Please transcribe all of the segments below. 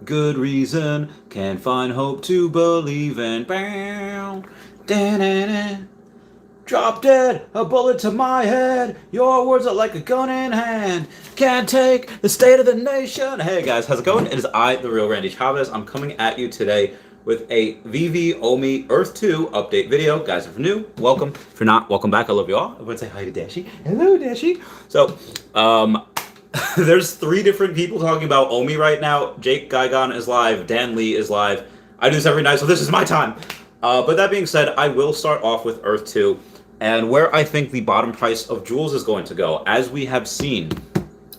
good reason, can't find hope to believe in. Bow, da-na-na. Drop dead, a bullet to my head. Your words are like a gun in hand. Can't take the state of the nation. Hey guys, how's it going? It is I, the real Randy Chavez. I'm coming at you today with a Veve OMI Earth 2 update video. Guys, if you're new, welcome. If you're not, welcome back. I love you all. I want to say hi to Dashi. Hello, Dashi. So, there's 3 different people talking about OMI right now. Jake Gaigon is live. Dan Lee is live. I do this every night, so this is my time. But that being said, I will start off with Earth 2 and where I think the bottom price of Joules is going to go. As we have seen,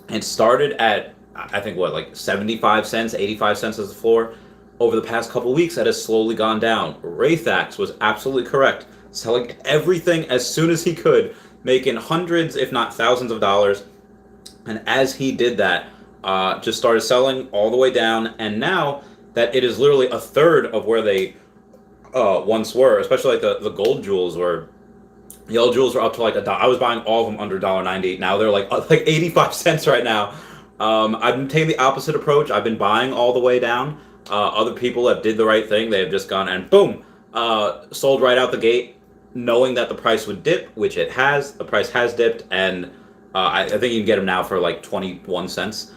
it started at, I think, what, like 75 cents, 85 cents as the floor. Over the past couple weeks, that has slowly gone down. Wraithax was absolutely correct, selling everything as soon as he could, making hundreds, if not thousands of dollars. And as he did that, just started selling all the way down. And now that it is literally a third of where they once were, especially like the gold Joules were, yellow Joules were up to like $1. I was buying all of them under $1.90. Now they're like 85 cents right now. I've been taking the opposite approach. I've been buying all the way down. Other people that did the right thing, they have just gone and boom, sold right out the gate, knowing that the price would dip, which it has. The price has dipped, and I think you can get them now for like 21 cents,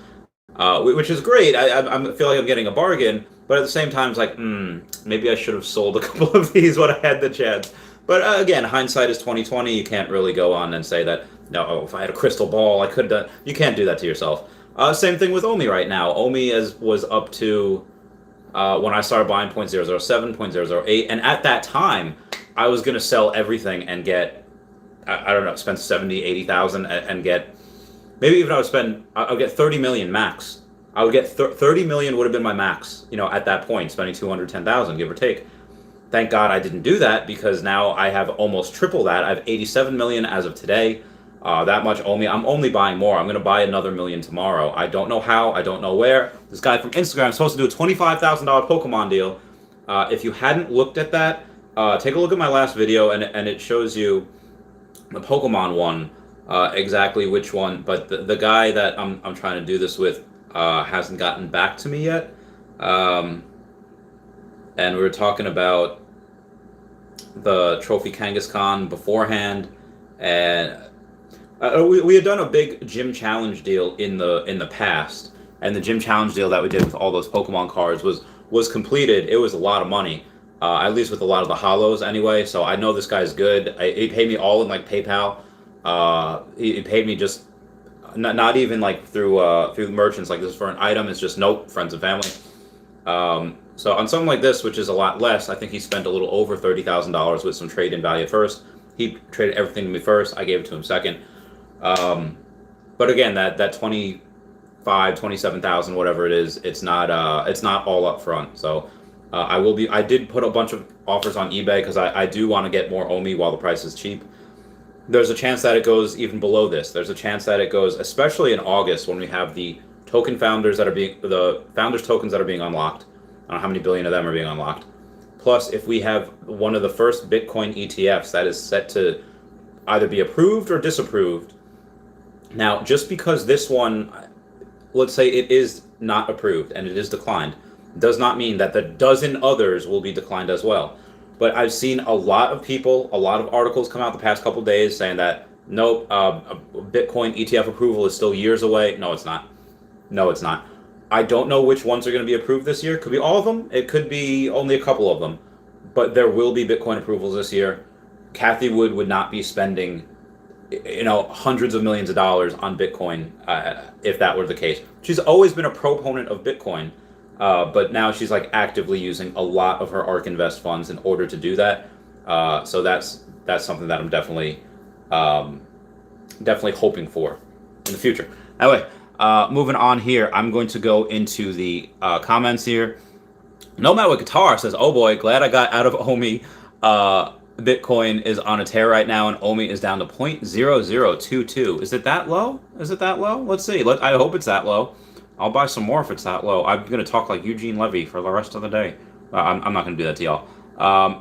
which is great. I feel like I'm getting a bargain, but at the same time, it's like, maybe I should have sold a couple of these when I had the chance. But again, hindsight is 2020. You can't really go on and say that, no, if I had a crystal ball, I could have done. You can't do that to yourself. Same thing with OMI right now. OMI was up to, when I started buying 0.007, 0.008, and at that time, I was going to sell everything and get, I don't know, spend 70, 80,000 and get, maybe even I would get 30 million max. I would get 30 million would have been my max, at that point, spending 210,000, give or take. Thank God I didn't do that, because now I have almost triple that. I have 87 million as of today. That much OMI. I'm only buying more. I'm going to buy another million tomorrow. I don't know how. I don't know where. This guy from Instagram is supposed to do a $25,000 Pokemon deal. If you hadn't looked at that, take a look at my last video, and it shows you the Pokemon one, exactly which one. But the guy that I'm trying to do this with hasn't gotten back to me yet. And we were talking about the Trophy Kangaskhan beforehand, and we had done a big gym challenge deal in the past, and the gym challenge deal that we did with all those Pokemon cards was completed. It was a lot of money, at least with a lot of the holos anyway. So I know this guy's good. He paid me all in like PayPal. He paid me just not even like through merchants. Like, this is for an item. It's just nope, friends and family. So on something like this, which is a lot less, I think he spent a little over $30,000 with some trade-in value first. He traded everything to me first. I gave it to him second. But again, that 25, 27,000, whatever it is, it's not all up front. So I did put a bunch of offers on eBay because I do want to get more OMI while the price is cheap. There's a chance that it goes even below this. There's a chance that it goes, especially in August when we have the founders tokens that are being unlocked. I don't know how many billion of them are being unlocked. Plus, if we have one of the first Bitcoin ETFs that is set to either be approved or disapproved. Now, just because this one, let's say it is not approved and it is declined, does not mean that the dozen others will be declined as well. But I've seen a lot of people, a lot of articles come out the past couple days saying that, nope, Bitcoin ETF approval is still years away. No, it's not. No, it's not. I don't know which ones are going to be approved this year. It could be all of them. It could be only a couple of them. But there will be Bitcoin approvals this year. Kathy would not be spending, hundreds of millions of dollars on Bitcoin if that were the case. She's always been a proponent of Bitcoin, but now she's like actively using a lot of her ARK Invest funds in order to do that. So that's something that I'm definitely hoping for in the future. Anyway. Moving on here, I'm going to go into the comments here. Nomad with Guitar says, oh boy, glad I got out of OMI. Bitcoin is on a tear right now, and OMI is down to 0.0022. Is it that low? Is it that low? Let's see. I hope it's that low. I'll buy some more if it's that low. I'm going to talk like Eugene Levy for the rest of the day. I'm not going to do that to y'all.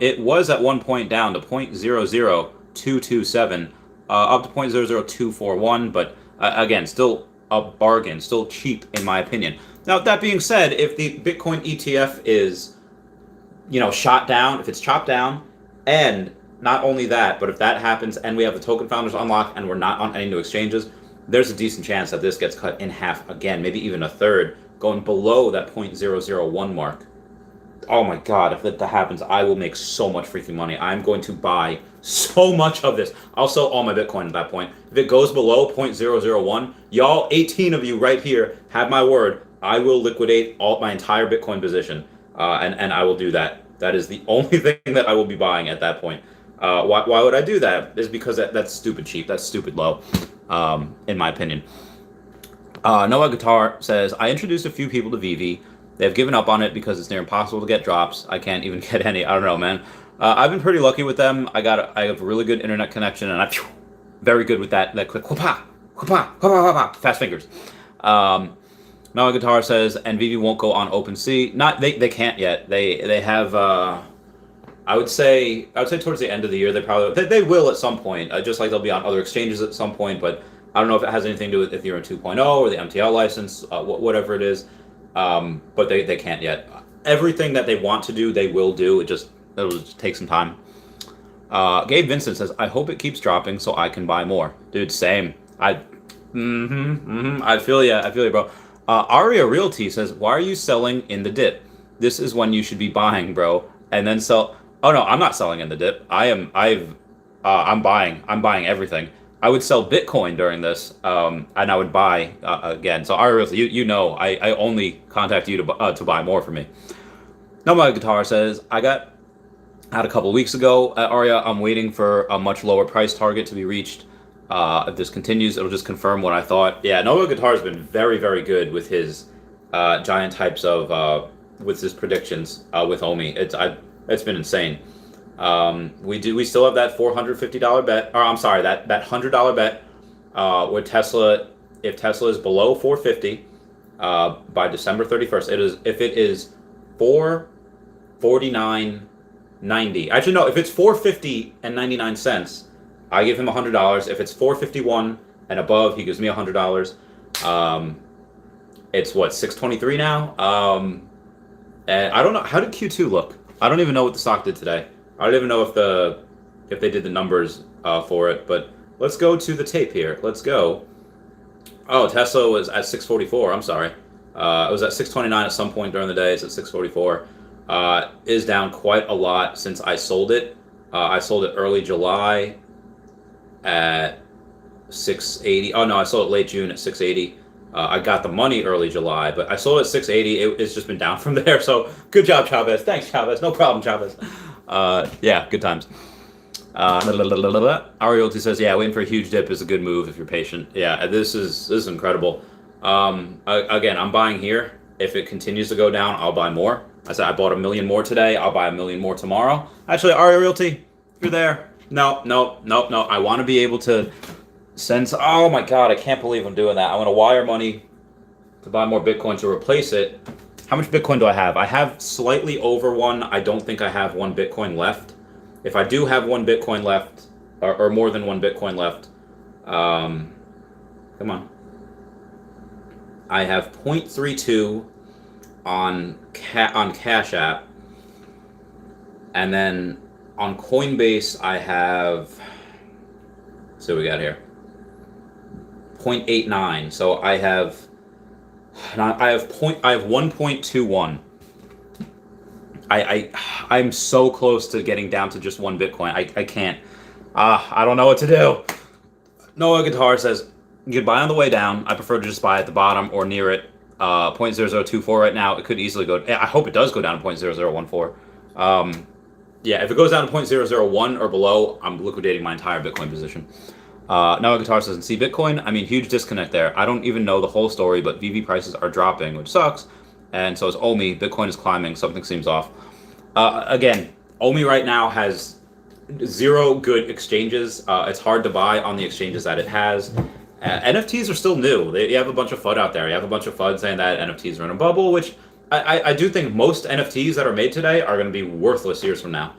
It was at one point down to 0.00227, up to 0.00241, but again, still a bargain, still cheap in my opinion. Now, that being said, if the Bitcoin ETF is, shot down, if it's chopped down, and not only that, but if that happens and we have the token founders unlocked and we're not on any new exchanges, there's a decent chance that this gets cut in half again, maybe even a third, going below that 0.001 mark. Oh my God, if that happens, I will make so much freaking money. I'm going to buy so much of this. I'll sell all my Bitcoin at that point. If it goes below 0.001, y'all, 18 of you right here, have my word, I will liquidate all my entire Bitcoin position, and I will do that. That is the only thing that I will be buying at that point. Why would I do that? Is because that's stupid cheap. That's stupid low, in my opinion. Noah Guitar says, I introduced a few people to Veve. They've given up on it because it's near impossible to get drops. I can't even get any. I don't know, man. I've been pretty lucky with them. I have a really good internet connection, and I'm very good with that quick fast fingers. Noah Guitar says, and Veve won't go on OpenSea. They can't yet. They have. I would say towards the end of the year they will at some point. Just like they'll be on other exchanges at some point, but I don't know if it has anything to do with Ethereum 2.0 or the MTL license, whatever it is. But they can't yet. Everything that they want to do, they will do. It'll just take some time. Gabe Vincent says, I hope it keeps dropping so I can buy more. Dude, same. I feel you, bro. Aria Realty says, why are you selling in the dip? This is when you should be buying, bro. And then sell. Oh no, I'm not selling in the dip. I'm buying everything. I would sell Bitcoin during this, and I would buy again. So Aria Realty, I only contact you to buy more for me. No, my guitar says, I got out a couple weeks ago at Aria. I'm waiting for a much lower price target to be reached. If this continues, it'll just confirm what I thought. Yeah, Noah Guitar has been very, very good with his giant types of with his predictions with OMI. It's been insane. We still have that $450 bet, or I'm sorry, that $100 bet with Tesla. If Tesla is below 450 by December 31st, if it is 449.90. Actually, no, if it's 450 and 99 cents. I give him $100. If it's 451 and above, he gives me $100. It's what, 623 now? And I don't know, how did Q2 look? I don't even know what the stock did today. I don't even know if they did the numbers for it. But let's go to the tape here. Let's go. Oh, Tesla was at 644. I'm sorry. It was at 629 at some point during the day. It's at 644. Is down quite a lot since I sold it. I sold it early July at 680. Oh no, I sold it late June at 680. I got the money early July, but I sold it at 680. It's just been down from there. So good job, Chavez. Thanks, Chavez. No problem, Chavez. Yeah, good times. Ariolti says, yeah, waiting for a huge dip is a good move if you're patient. Yeah, this is incredible. Again, I'm buying here. If it continues to go down, I'll buy more. I said I bought 1 million more today. I'll buy 1 million more tomorrow. Actually, Ariolti, if you're there. No. I want to be able to send. Oh my God, I can't believe I'm doing that. I want to wire money to buy more Bitcoin to replace it. How much Bitcoin do I have? I have slightly over one. I don't think I have 1 Bitcoin left. If I do have 1 Bitcoin left, or more than 1 Bitcoin left, come on. I have 0.32 on Cash App, and then on Coinbase I have. Let's see what we got here. 0.89. So I have 1.21. I'm so close to getting down to just 1 Bitcoin. I can't. I don't know what to do. Noah Guitar says, you can buy on the way down. I prefer to just buy at the bottom or near it. 0.0024 right now. It could easily go. I hope it does go down to 0.0014. Yeah, if it goes down to 0.001 or below, I'm liquidating my entire Bitcoin position. Noah Guitar says, see Bitcoin? I mean, huge disconnect there. I don't even know the whole story, but Veve prices are dropping, which sucks. And so is OMI. Bitcoin is climbing. Something seems off. Again, OMI right now has 0 good exchanges. It's hard to buy on the exchanges that it has. NFTs are still new. You have a bunch of FUD out there. You have a bunch of FUD saying that NFTs are in a bubble, which I do think most NFTs that are made today are going to be worthless years from now.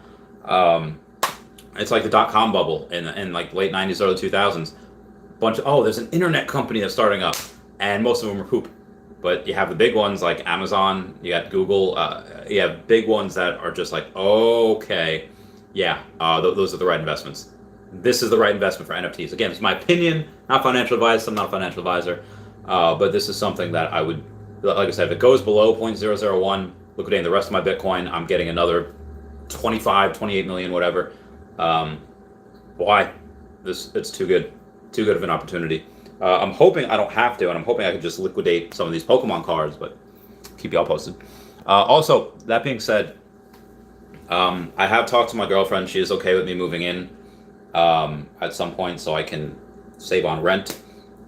It's like the .com bubble in like late 90s, early 2000s. There's an internet company that's starting up, and most of them are poop. But you have the big ones like Amazon, you got Google, you have big ones that are just like, okay, yeah, those are the right investments. This is the right investment for NFTs. Again, it's my opinion, not financial advice. I'm not a financial advisor, but this is something that I would, like I said, if it goes below 0.001, liquidating the rest of my Bitcoin, I'm getting another 25, 28 million, whatever. Why? It's too good of an opportunity. I'm hoping I don't have to, and I'm hoping I can just liquidate some of these Pokemon cards, but keep y'all posted. Also, that being said, I have talked to my girlfriend. She is okay with me moving in at some point so I can save on rent.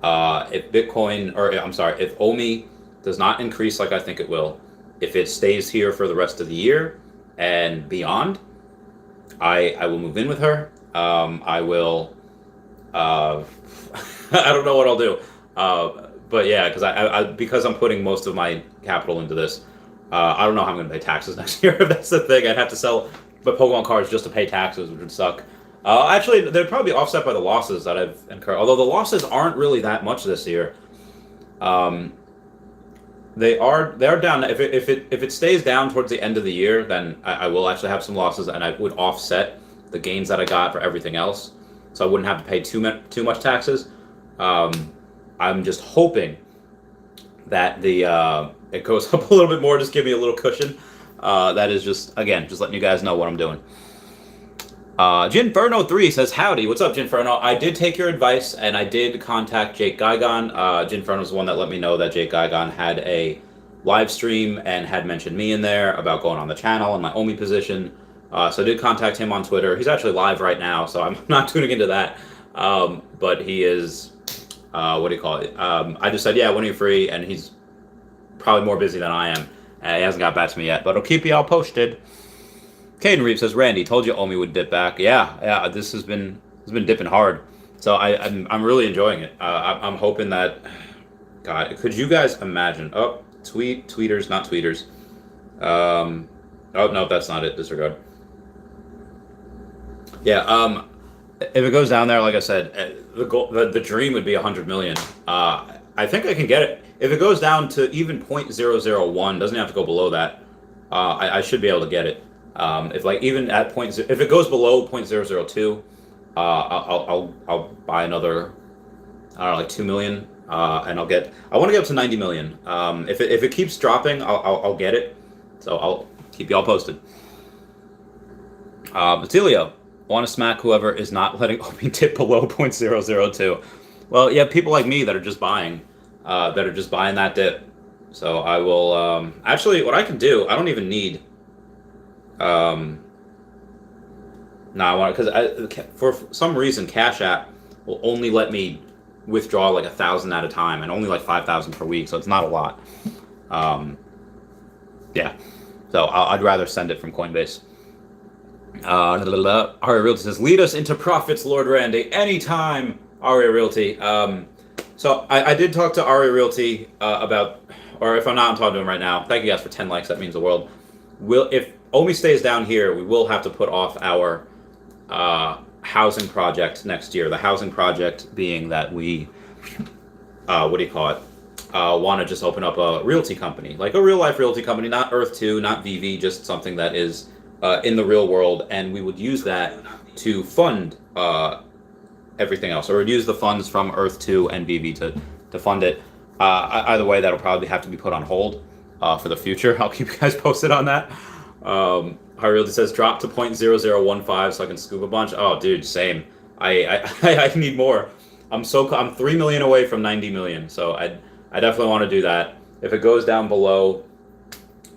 If Bitcoin, or I'm sorry, if OMI does not increase like I think it will, if it stays here for the rest of the year and beyond, I will move in with her. I will, I don't know what I'll do. But yeah, because I'm putting most of my capital into this, I don't know how I'm going to pay taxes next year. If that's the thing, I'd have to sell my Pokemon cards just to pay taxes, which would suck. Actually, they'd probably be offset by the losses that I've incurred. Although the losses aren't really that much this year. They're down. If it stays down towards the end of the year, then I will actually have some losses, and I would offset the gains that I got for everything else, so I wouldn't have to pay too much taxes. I'm just hoping that it goes up a little bit more, just give me a little cushion. That is just letting you guys know what I'm doing. Ginferno3 says, howdy, what's up, Ginferno? I did take your advice, and I did contact Jake Gigon. Ginferno's the one that let me know that Jake Gigon had a live stream and had mentioned me in there about going on the channel and my OMI position. So I did contact him on Twitter. He's actually live right now, so I'm not tuning into that. But he is, what do you call it? I just said, yeah, when are you free? And he's probably more busy than I am. He hasn't got back to me yet, but I'll keep you all posted. Caden Reeves says, Randy, told you OMI would dip back. Yeah, this has been dipping hard. So I'm really enjoying it. I'm hoping that, God, could you guys imagine? Oh, tweeters, not tweeters. Oh, no, that's not it. Disregard. Yeah, if it goes down there, like I said, the dream would be 100 million. I think I can get it. If it goes down to even 0.001, doesn't have to go below that, I should be able to get it. If like even at if it goes below 0.002, I'll buy another, I don't know, like 2 million, and I want to get up to 90 million. If it keeps dropping, I'll get it. So I'll keep y'all posted. Batilio, want to smack whoever is not letting OMI dip below 0.002. Well, you have people like me that are just buying that dip. So I will, actually, what I can do, I don't even need, no, I want to, because for some reason, Cash App will only let me withdraw like 1,000 at a time, and only like 5,000 per week, so it's not a lot. Yeah, so I'd rather send it from Coinbase. Aria Realty says, lead us into profits, Lord Randy, anytime. Aria Realty. So I did talk to Aria Realty about, or if I'm not, I'm talking to him right now. Thank you guys for 10 likes. That means the world. If OMI stays down here, we will have to put off our housing project next year. The housing project being that we, what do you call it? Want to just open up a realty company, like a real life realty company, not Earth 2, not Veve, just something that is in the real world, and we would use that to fund everything else, or we'd use the funds from Earth 2 and Veve to fund it. Either way, that'll probably have to be put on hold for the future. I'll keep you guys posted on that. High Realty says, drop to 0.0015 so I can scoop a bunch. Oh, dude, same. I need more. I'm 3 million away from 90 million, so I definitely want to do that. If it goes down below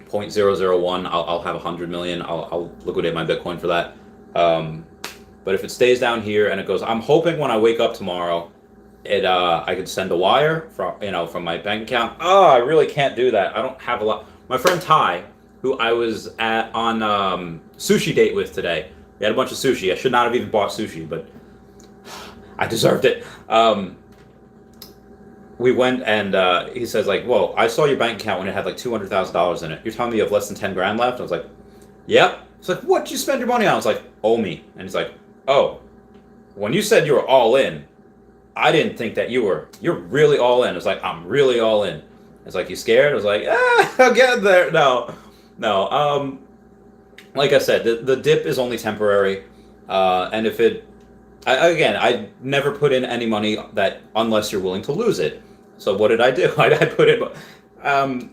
0.001, I'll have 100 million. I'll liquidate my Bitcoin for that. But if it stays down here and it goes, I'm hoping when I wake up tomorrow, I could send a wire from my bank account. Oh, I really can't do that. I don't have a lot. My friend Ty, who I was on sushi date with today, he had a bunch of sushi. I should not have even bought sushi, but I deserved it. We went and he says like, whoa, I saw your bank account when it had like $200,000 in it. You're telling me you have less than 10 grand left? I was like, yep. He's like, what'd you spend your money on? I was like, OMI. And he's like, oh, when you said you were all in, I didn't think that you're really all in. It's like, I'm really all in. It's like, you scared? I was like, I'll get there. No, no. Like I said, the dip is only temporary, and if it, again, I never put in any money that unless you're willing to lose it. So what did I do? I put in.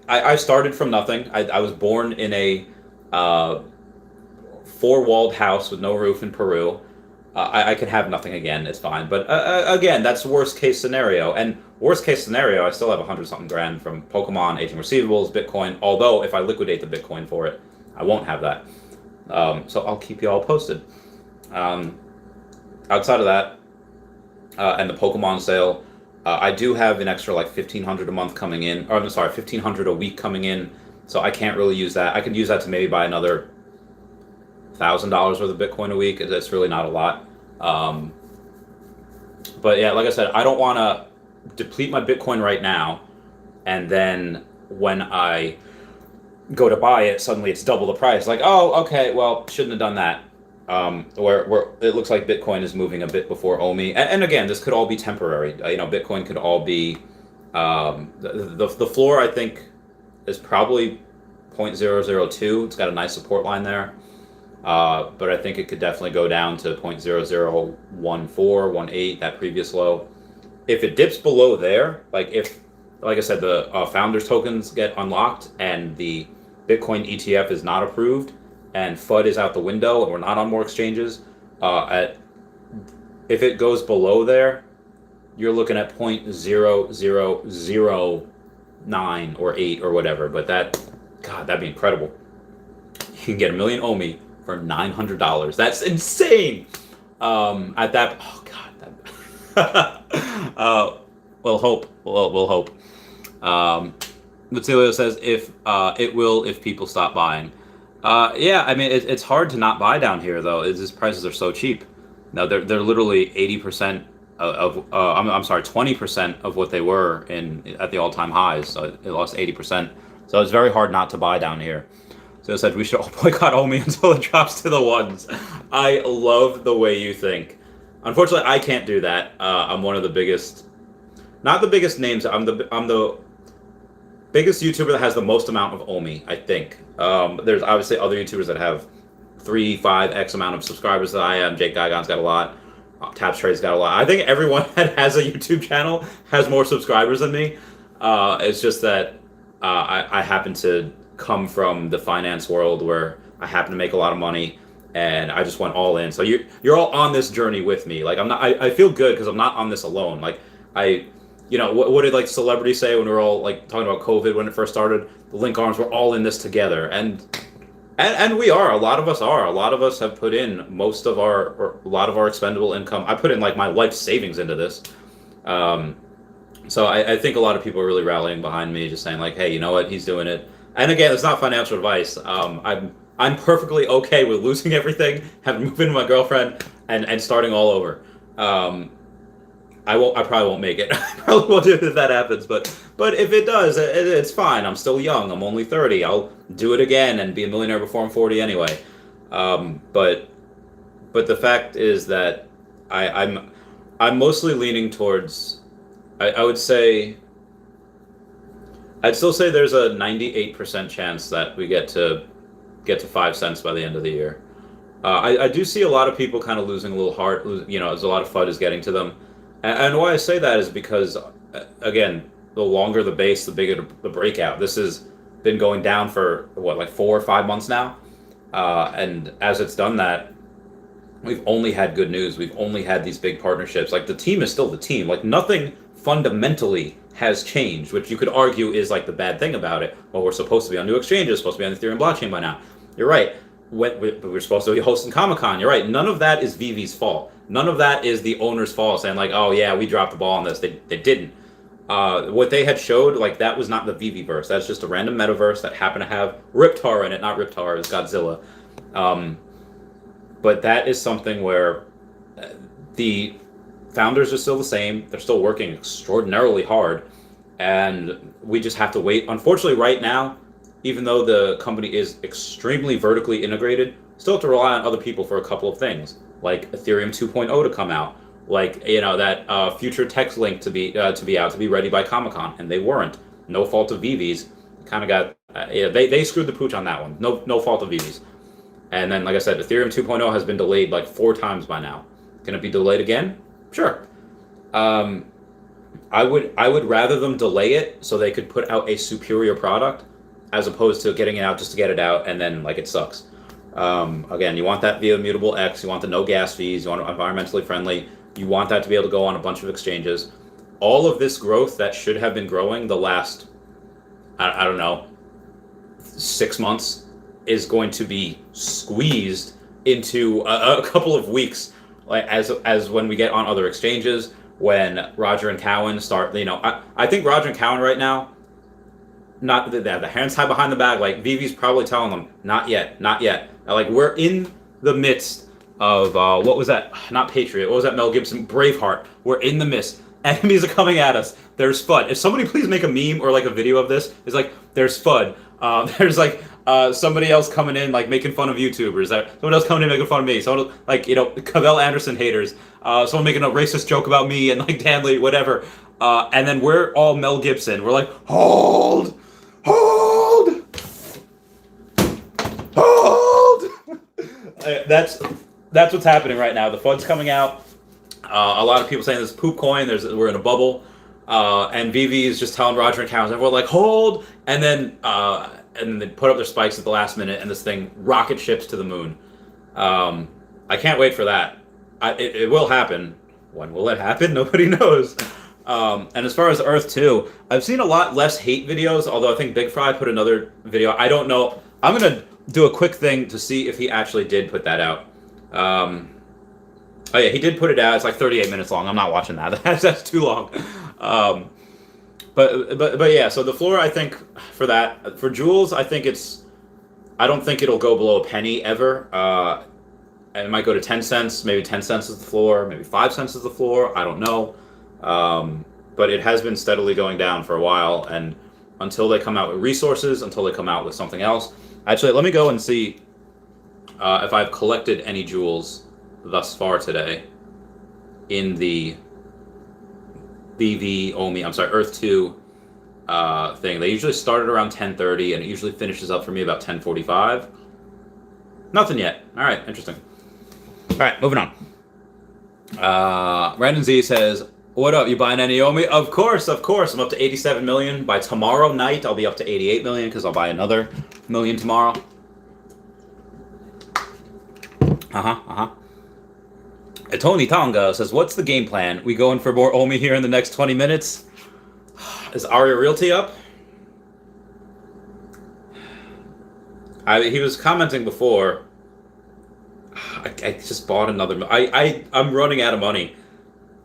I started from nothing. I was born in a four-walled house with no roof in Peru. I could have nothing again. It's fine. But again, that's worst case scenario. And worst case scenario, I still have 100-something grand from Pokemon, aging receivables, Bitcoin. Although if I liquidate the Bitcoin for it, I won't have that. So I'll keep you all posted. Outside of that, and the Pokemon sale, I do have an extra like $1,500 a month coming in. Or I'm sorry, $1,500 a week coming in. So I can't really use that. I can use that to maybe buy another $1,000 worth of Bitcoin a week. It's really not a lot. But yeah, like I said, I don't want to deplete my Bitcoin right now, and then when I go to buy it, suddenly it's double the price. Like, oh, okay, well, shouldn't have done that. Where it looks like Bitcoin is moving a bit before OMI, and again, this could all be temporary. Bitcoin could all be the floor. I think is probably 0.002. It's got a nice support line there. But I think it could definitely go down to 0.0014, that previous low. If it dips below there, like I said, the founders tokens get unlocked and the Bitcoin ETF is not approved and FUD is out the window and we're not on more exchanges, if it goes below there, you're looking at 0.0009 or 8 or whatever. But that'd be incredible. You can get 1 million OMI for $900. That's insane. At that, oh god, we'll hope. We'll hope. Lucilio says if people stop buying. Yeah, I mean it's hard to not buy down here though. These prices are so cheap. No, they're literally 80% of I'm sorry, 20% of what they were at the all-time highs. So it lost 80%. So it's very hard not to buy down here. So I said we should all boycott OMI until it drops to the ones. I love the way you think. Unfortunately, I can't do that. I'm one of the biggest, not the biggest names. I'm the biggest YouTuber that has the most amount of OMI, I think. There's obviously other YouTubers that have 3, 5x amount of subscribers that I am. Jake Gaigon's got a lot. Taps Trade's got a lot. I think everyone that has a YouTube channel has more subscribers than me. It's just that I happen to come from the finance world where I happen to make a lot of money and I just went all in. So you're all on this journey with me. Like I feel good because I'm not on this alone. Like what did like celebrities say when we were all like talking about COVID when it first started? The link arms were all in this together, and we are. A lot of us are. A lot of us have put in a lot of our expendable income. I put in like my life savings into this. So I think a lot of people are really rallying behind me, just saying like, hey, you know what, he's doing it. And again, it's not financial advice. I'm perfectly okay with losing everything, having moved in with my girlfriend, and starting all over. I probably won't make it. I probably won't do it if that happens. But if it does, it's fine. I'm still young. I'm only 30. I'll do it again and be a millionaire before I'm 40 anyway. But the fact is that I'm mostly leaning towards. I would say. I'd still say there's a 98% chance that we get to 5 cents by the end of the year. I do see a lot of people kind of losing a little heart. As a lot of FUD is getting to them. And why I say that is because, again, the longer the base, the bigger the breakout. This has been going down for, like 4 or 5 months now? And as it's done that, we've only had good news. We've only had these big partnerships. Like, the team is still the team. Like, nothing fundamentally has changed, which you could argue is, like, the bad thing about it. Well, we're supposed to be on new exchanges, supposed to be on the Ethereum blockchain by now. You're right. We're supposed to be hosting Comic-Con. You're right. None of that is Veve's fault. None of that is the owner's fault, saying like, oh yeah, we dropped the ball on this. They didn't. What they had showed, like, that was not the Veveverse. That's just a random metaverse that happened to have Riptar in it. Not Riptar, it's Godzilla. But that is something where the founders are still the same. They're still working extraordinarily hard. And we just have to wait. Unfortunately, right now, even though the company is extremely vertically integrated, still have to rely on other people for a couple of things, like Ethereum 2.0 to come out, like that future text link to be out to be ready by Comic-Con, and they weren't. no fault of Veve's. Kind of got they screwed the pooch on that one. No fault of Veve's. And then, like I said, Ethereum 2.0 has been delayed like 4 times by now. Can it be delayed again? Sure. I would rather them delay it so they could put out a superior product as opposed to getting it out just to get it out and then like it sucks. Again, you want that via Immutable X, you want the no gas fees, you want it environmentally friendly, you want that to be able to go on a bunch of exchanges. All of this growth that should have been growing the last, I don't know, 6 months is going to be squeezed into a couple of weeks, like as when we get on other exchanges, when Roger and Cowan start, I think Roger and Cowan right now, not they have the hands tied behind the back, like Veve's probably telling them, not yet. Like we're in the midst of, what was that? Not Patriot, what was that Mel Gibson? Braveheart. We're in the midst. Enemies are coming at us. There's FUD. If somebody please make a meme or like a video of this, it's like, there's FUD. There's like, somebody else coming in like making fun of YouTubers. Someone else coming in making fun of me. Someone like Cavell Anderson haters. Someone making a racist joke about me and like Dan Lee, whatever. And then we're all Mel Gibson. We're like, hold. That's what's happening right now. The FUD's coming out. A lot of people saying this poop coin. We're in a bubble. And Veve is just telling Roger and Cowan, everyone like hold, and then they put up their spikes at the last minute, and this thing rocket ships to the moon. I can't wait for that. It will happen. When will it happen? Nobody knows. And as far as Earth 2, I've seen a lot less hate videos, although I think Big Fry put another video. I don't know. I'm going to do a quick thing to see if he actually did put that out. Oh yeah, he did put it out. It's like 38 minutes long. I'm not watching that. That's too long. But yeah, so the floor, I think, for that, for Jules, I don't think it'll go below a penny ever. And it might go to 10 cents. Maybe 10 cents is the floor. Maybe 5 cents is the floor. I don't know. But it has been steadily going down for a while. And until they come out with resources, until they come out with something else. Actually, let me go and see if I've collected any jewels thus far today in the Veve OMI, Earth 2 thing. They usually start at around 10:30 and it usually finishes up for me about 10:45. Nothing yet. All right, interesting. All right, moving on. Brandon Z says, what up, you buying any OMI? Of course. I'm up to 87 million. By tomorrow night, I'll be up to 88 million because I'll buy another million tomorrow. Tony Tonga says, what's the game plan? We going for more OMI here in the next 20 minutes? Is Aria Realty up? He was commenting before. I just bought another. I'm running out of money.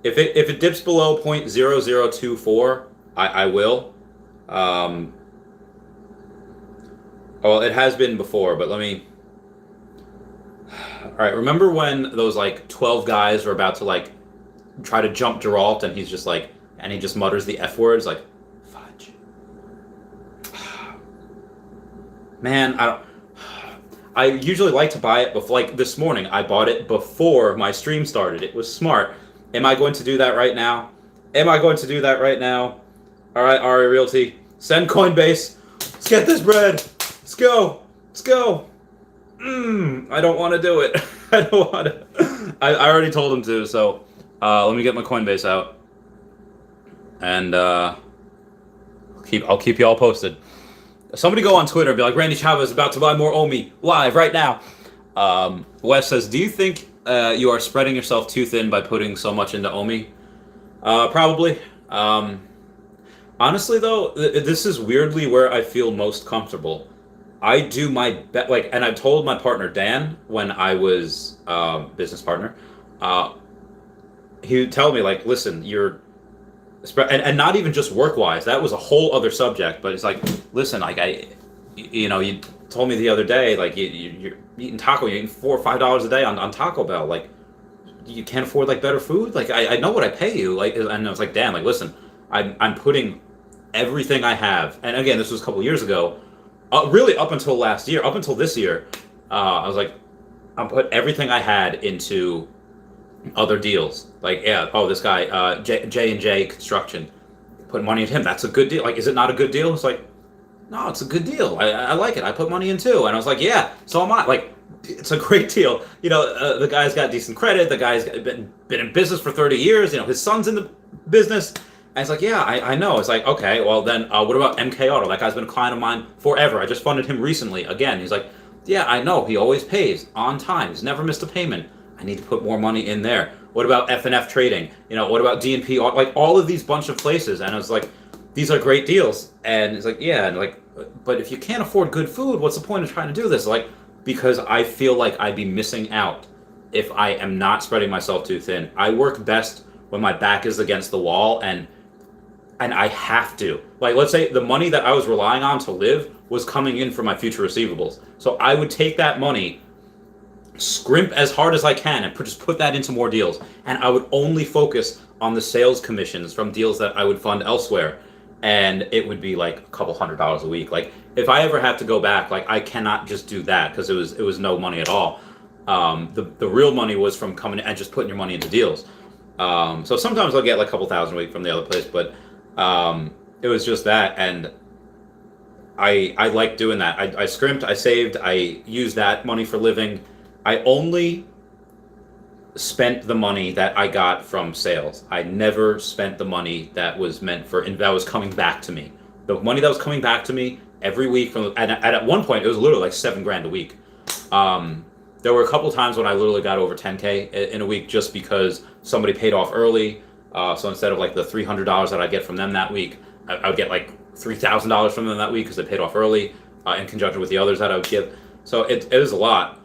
If it dips below 0.0024, I will. Well, it has been before, but let me. All right, remember when those like 12 guys were about to like try to jump Geralt, and he's just like, and he just mutters the F words like, fudge. Man, I usually like to buy it before, like this morning, I bought it before my stream started. It was smart. Am I going to do that right now? All right, Aria Realty, send Coinbase. Let's get this bread. Let's go. I don't want to do it. I don't want to. I already told him to, so let me get my Coinbase out. And I'll keep you all posted. Somebody go on Twitter and be like, Randy Chavez is about to buy more OMI live right now. Wes says, do you think you are spreading yourself too thin by putting so much into OMI? Probably. Honestly, though, this is weirdly where I feel most comfortable. I do my best, like, and I've told my partner Dan when I was business partner. He would tell me like, listen, you're and not even just work wise. That was a whole other subject. But it's like, listen, like you told me the other day, like you're eating taco, you're eating $4 or $5 a day on Taco Bell. Like, you can't afford like better food. Like I know what I pay you. Like, and I was like, Dan, like, listen, I'm putting everything I have. And again, this was a couple years ago. Really, up until this year, I was like, I'm put everything I had into other deals. Like, yeah, this guy, J&J Construction, put money into him. That's a good deal. Like, is it not a good deal? It's like, no, it's a good deal. I like it. I put money in too. And I was like, yeah, so am I. Like, it's a great deal. The guy's got decent credit. The guy's been in business for 30 years. His son's in the business. And it's like, yeah, I know. It's like, okay, well then, what about MK Auto? That guy's been a client of mine forever. I just funded him recently. Again, he's like, yeah, I know. He always pays on time. He's never missed a payment. I need to put more money in there. What about F&F trading? What about D&P? Like all of these bunch of places. And I was like, these are great deals. And it's like, yeah, and like, but if you can't afford good food, what's the point of trying to do this? Like, because I feel like I'd be missing out if I am not spreading myself too thin. I work best when my back is against the wall and I have to. Like, let's say the money that I was relying on to live was coming in from my future receivables. So I would take that money, scrimp as hard as I can, and just put that into more deals. And I would only focus on the sales commissions from deals that I would fund elsewhere. And it would be like a couple $100s a week. Like, if I ever have to go back, like, I cannot just do that because it was no money at all. The real money was from coming and just putting your money into deals. So sometimes I'll get like a couple thousand a week from the other place, but it was just that, and I like doing that. I scrimped, I saved, I used that money for living. I only spent the money that I got from sales. I never spent the money that was meant for, and that was coming back to me. The money that was coming back to me every week and at one point it was literally like $7,000 a week. There were a couple times when I literally got over 10K in a week just because somebody paid off early. So instead of like the $300 that I get from them that week, I would get like $3,000 from them that week because they paid off early in conjunction with the others that I would give. So it was a lot.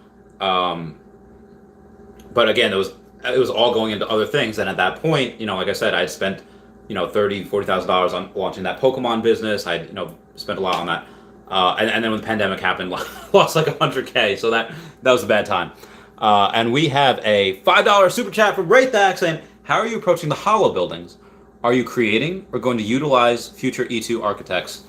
But again, it was all going into other things. And at that point, like I said, I had spent, $30,000, $40,000 on launching that Pokemon business. I spent a lot on that. And then when the pandemic happened, lost like 100K. So that was a bad time. And we have a $5 super chat from Raythak saying, how are you approaching the hollow buildings? Are you creating or going to utilize future E2 architects?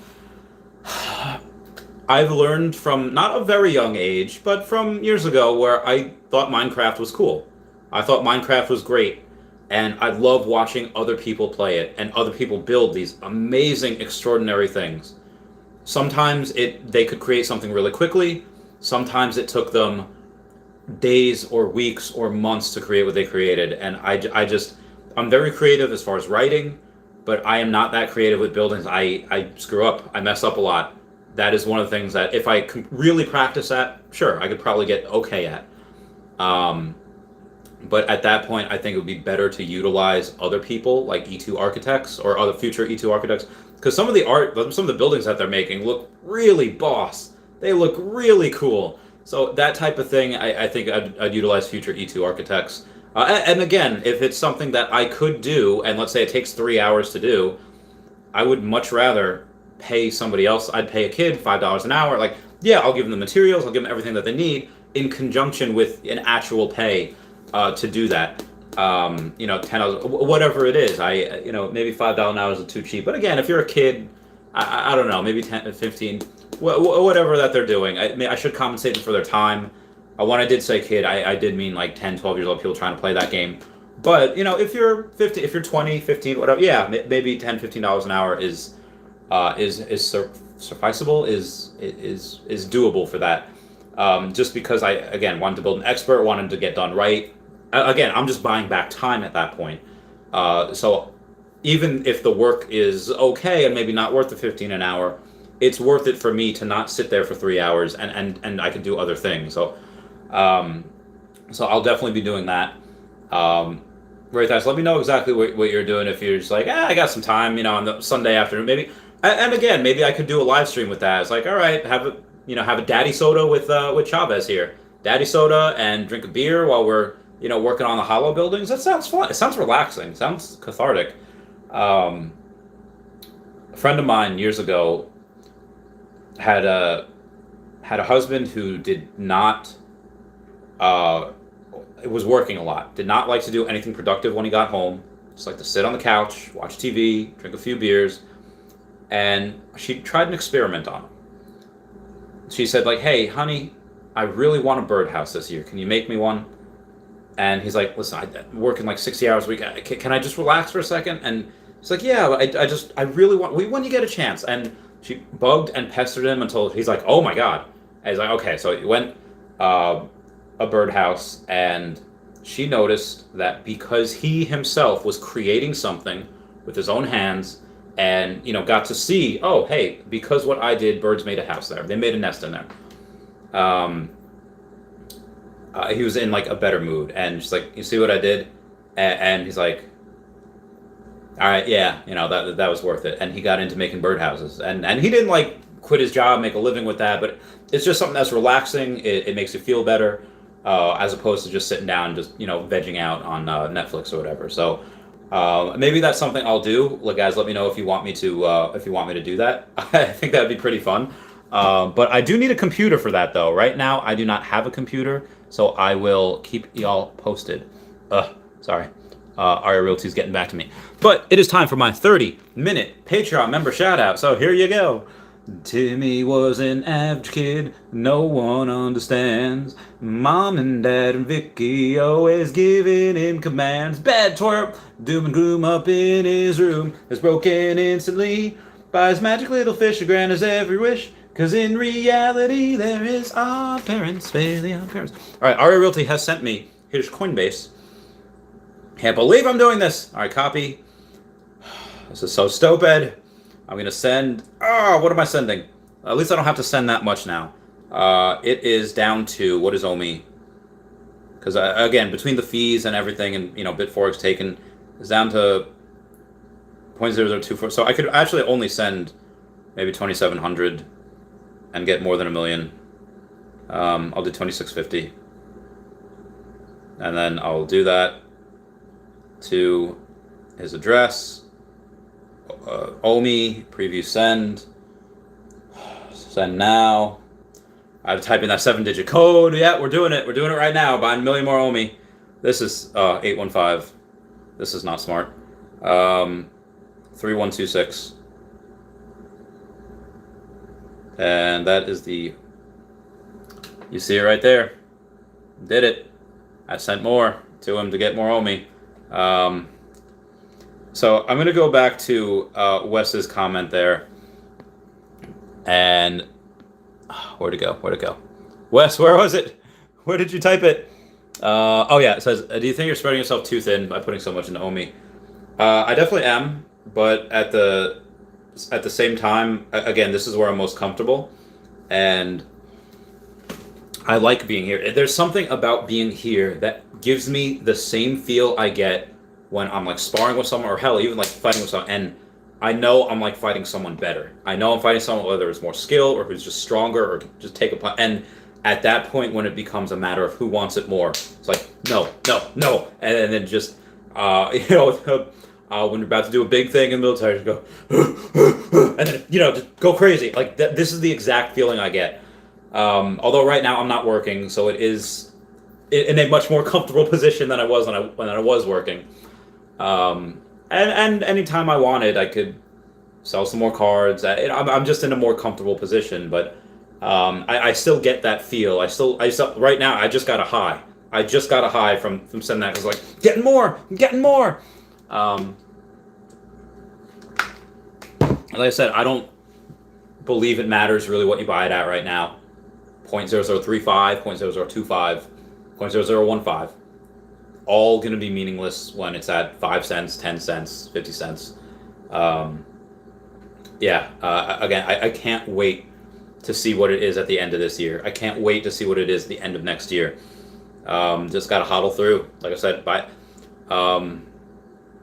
I've learned from not a very young age, but from years ago where I thought Minecraft was cool. I thought Minecraft was great. And I love watching other people play it and other people build these amazing, extraordinary things. Sometimes they could create something really quickly. Sometimes it took them days or weeks or months to create what they created. And I'm very creative as far as writing, but I am not that creative with buildings. I screw up. I mess up a lot. That is one of the things that if I could really practice at, sure, I could probably get okay at. But at that point, I think it would be better to utilize other people like E2 architects or other future E2 architects, because some of the buildings that they're making look really boss. They look really cool. So that type of thing, I think I'd utilize future E2 architects. And again, if it's something that I could do, and let's say it takes 3 hours to do, I would much rather pay somebody else. I'd pay a kid $5 an hour. Like, yeah, I'll give them the materials, I'll give them everything that they need in conjunction with an actual pay to do that. $10, whatever it is. Maybe $5 an hour is too cheap. But again, if you're a kid, I don't know, maybe 10, 15, whatever that they're doing. I should compensate them for their time. When I did say kid, I did mean like 10, 12 years old people trying to play that game. But, if you're 50, if you're 20, 15, whatever, yeah, maybe $10, $15 an hour is sufficeable, is doable for that. Just because I, again, wanted to build an expert, wanted to get done right. Again, I'm just buying back time at that point. So even if the work is okay and maybe not worth the 15 an hour, it's worth it for me to not sit there for 3 hours and I can do other things. So I'll definitely be doing that. Right, guys, let me know exactly what you're doing. If you're just like, I got some time, on the Sunday afternoon, maybe. And again, maybe I could do a live stream with that. It's like, all right, have a daddy soda with Chavez here. Daddy soda and drink a beer while we're, working on the hollow buildings. That sounds fun. It sounds relaxing. It sounds cathartic. A friend of mine years ago had a husband who did not was working a lot. Did not like to do anything productive when he got home. Just like to sit on the couch, watch TV, drink a few beers. And she tried an experiment on him. She said, like, hey, honey, I really want a birdhouse this year. Can you make me one? And he's like, listen, I'm working like 60 hours a week. Can I just relax for a second? And He's like, yeah, I really want, when you get a chance. And she bugged and pestered him until he's like, oh my God. And he's like, okay. So he went a birdhouse, and she noticed that because he himself was creating something with his own hands, and got to see, oh hey, because what I did, birds made a house there. They made a nest in there. Um, he was in like a better mood, and she's like, you see what I did? And he's like, all right, yeah, that was worth it. And he got into making birdhouses, and he didn't like quit his job, make a living with that, but it's just something that's relaxing. It makes you feel better, as opposed to just sitting down and just vegging out on Netflix or whatever. So maybe that's something I'll do. Like, guys, let me know if you want me to do that. I think that'd be pretty fun. But I do need a computer for that, though. Right now, I do not have a computer, so I will keep y'all posted. Sorry. Aria Realty's getting back to me. But it is time for my 30-minute Patreon member shout-out, so here you go. Timmy was an average kid, no one understands. Mom and Dad and Vicky always giving him commands. Bad twerp, doom and gloom up in his room is broken instantly by his magic little fish who grant his every wish. Cause in reality there is our parents, fairly our parents. Alright, Aria Realty has sent me his Coinbase. Can't believe I'm doing this. Alright, copy. This is so stupid. I'm going to send... Oh, what am I sending? At least I don't have to send that much now. It is down to... What is OMI? Because, again, between the fees and everything, and, Bitforex's taken, it's down to 0.0024. So I could actually only send maybe 2,700 and get more than $1 million. I'll do 2,650. And then I'll do that to his address. OMI, preview send now. I have to type in that 7-digit code. Yeah, we're doing it right now, buying 1 million more OMI. This is 815. This is not smart. 3126, and that is the, you see it right there. Did it. I sent more to him to get more OMI. So I'm going to go back to Wes's comment there. And where'd it go? Wes, where was it? Where did you type it? Oh, yeah. It says, do you think you're spreading yourself too thin by putting so much into OMI? I definitely am. But at the same time, again, this is where I'm most comfortable. And I like being here. There's something about being here that gives me the same feel I get when I'm like sparring with someone, or hell, even like fighting with someone, and I know I'm like fighting someone better. I know I'm fighting someone whether it's more skill or who's just stronger or just take a punch. And at that point, when it becomes a matter of who wants it more, it's like no, and then just when you're about to do a big thing in the military, you go and then just go crazy. Like this is the exact feeling I get. Although right now I'm not working, so it is in a much more comfortable position than I was when I was working. And anytime I wanted, I could sell some more cards. I'm just in a more comfortable position, but I still get that feel. I still right now. I just got a high. From sending that. It's like getting more. Like I said, I don't believe it matters really what you buy it at right now. 0.0035, 0.0025, 0.0015. All going to be meaningless when it's at 5 cents, 10 cents, 50 cents. Again, I can't wait to see what it is at the end of this year. I can't wait to see what it is at the end of next year. Just got to hodl through. Like I said,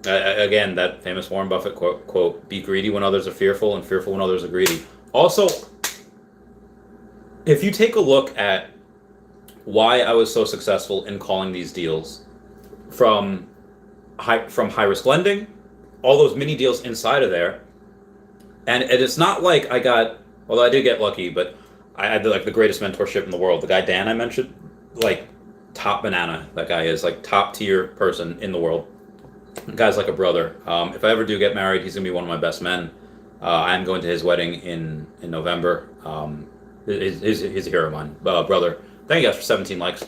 again, that famous Warren Buffett quote, be greedy when others are fearful and fearful when others are greedy. Also, if you take a look at why I was so successful in calling these deals, from high risk lending, all those mini deals inside of there, and it's not like I got, although I did get lucky, but I had like the greatest mentorship in the world. The guy Dan I mentioned, like top banana. That guy is like top tier person in the world. The guy's like a brother. If I ever do get married, he's gonna be one of my best men. I'm going to his wedding in November. He's a hero of mine, brother. Thank you guys for 17 likes.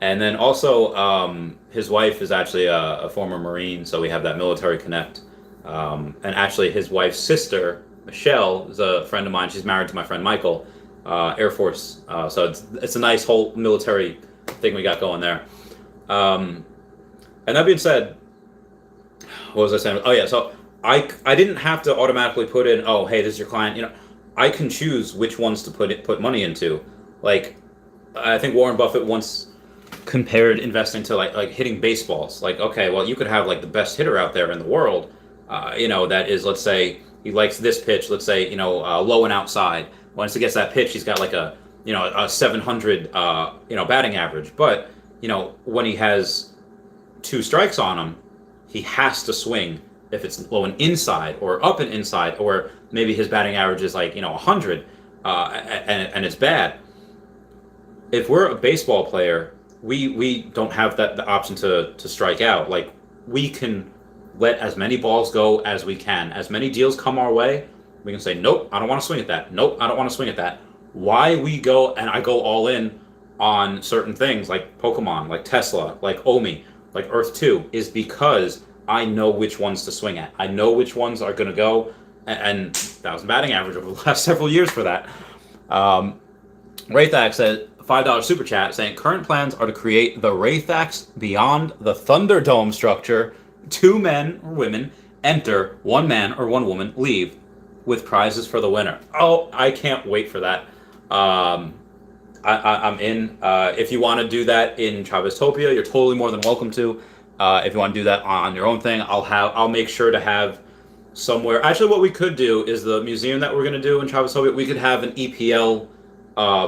And then also, his wife is actually a former Marine, so we have that military connect. And actually, his wife's sister, Michelle, is a friend of mine. She's married to my friend Michael, Air Force. So it's a nice whole military thing we got going there. And that being said, what was I saying? Oh yeah, so I didn't have to automatically put in, oh hey, this is your client. I can choose which ones to put money into. Like, I think Warren Buffett once compared investing to like hitting baseballs. Like, okay, well, you could have like the best hitter out there in the world. That is, let's say he likes this pitch. Let's say low and outside. Once he gets that pitch, he's got like a 700 batting average. But when he has 2 strikes on him, he has to swing if it's low and inside or up and inside, or maybe his batting average is like 100 and it's bad. If we're a baseball player, we don't have the option to strike out. Like, we can let as many balls go as we can. As many deals come our way, we can say, nope, I don't want to swing at that. Nope, I don't want to swing at that. Why we go, and I go all in on certain things like Pokemon, like Tesla, like OMI, like Earth 2, is because I know which ones to swing at. I know which ones are going to go, and 1,000 batting average over the last several years for that. Raythax said, $5 super chat saying, current plans are to create the Raythax Beyond the Thunderdome structure. 2 men or women enter, 1 man or 1 woman leave, with prizes for the winner. Oh, I can't wait for that. I'm in. If you want to do that in Chaveztopia, you're totally more than welcome to. If you want to do that on your own thing, I'll make sure to have somewhere. Actually, what we could do is the museum that we're going to do in Chaveztopia, we could have an EPL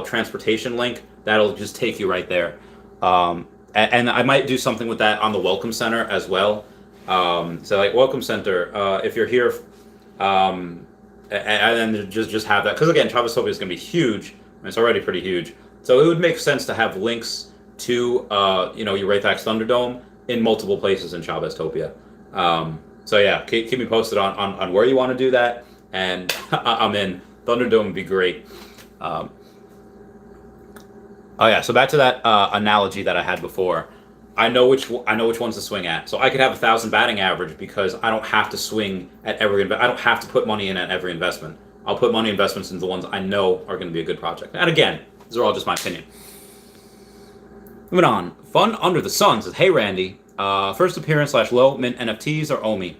transportation link that'll just take you right there. And I might do something with that on the Welcome Center as well. So like Welcome Center, if you're here, and then just have that, because again, Chaveztopia is going to be huge. It's already pretty huge, so it would make sense to have links to your Raythax Thunderdome in multiple places in Chaveztopia. So yeah, keep me posted on where you want to do that, and I'm in. Thunderdome would be great. Oh yeah, so back to that analogy that I had before. I know which ones to swing at. So I could have 1,000 batting average because I don't have to swing at every. I don't have to put money in at every investment. I'll put money investments into the ones I know are going to be a good project. And again, these are all just my opinion. Moving on, Fun Under the Sun says, "Hey Randy, first appearance / low mint NFTs or OMI."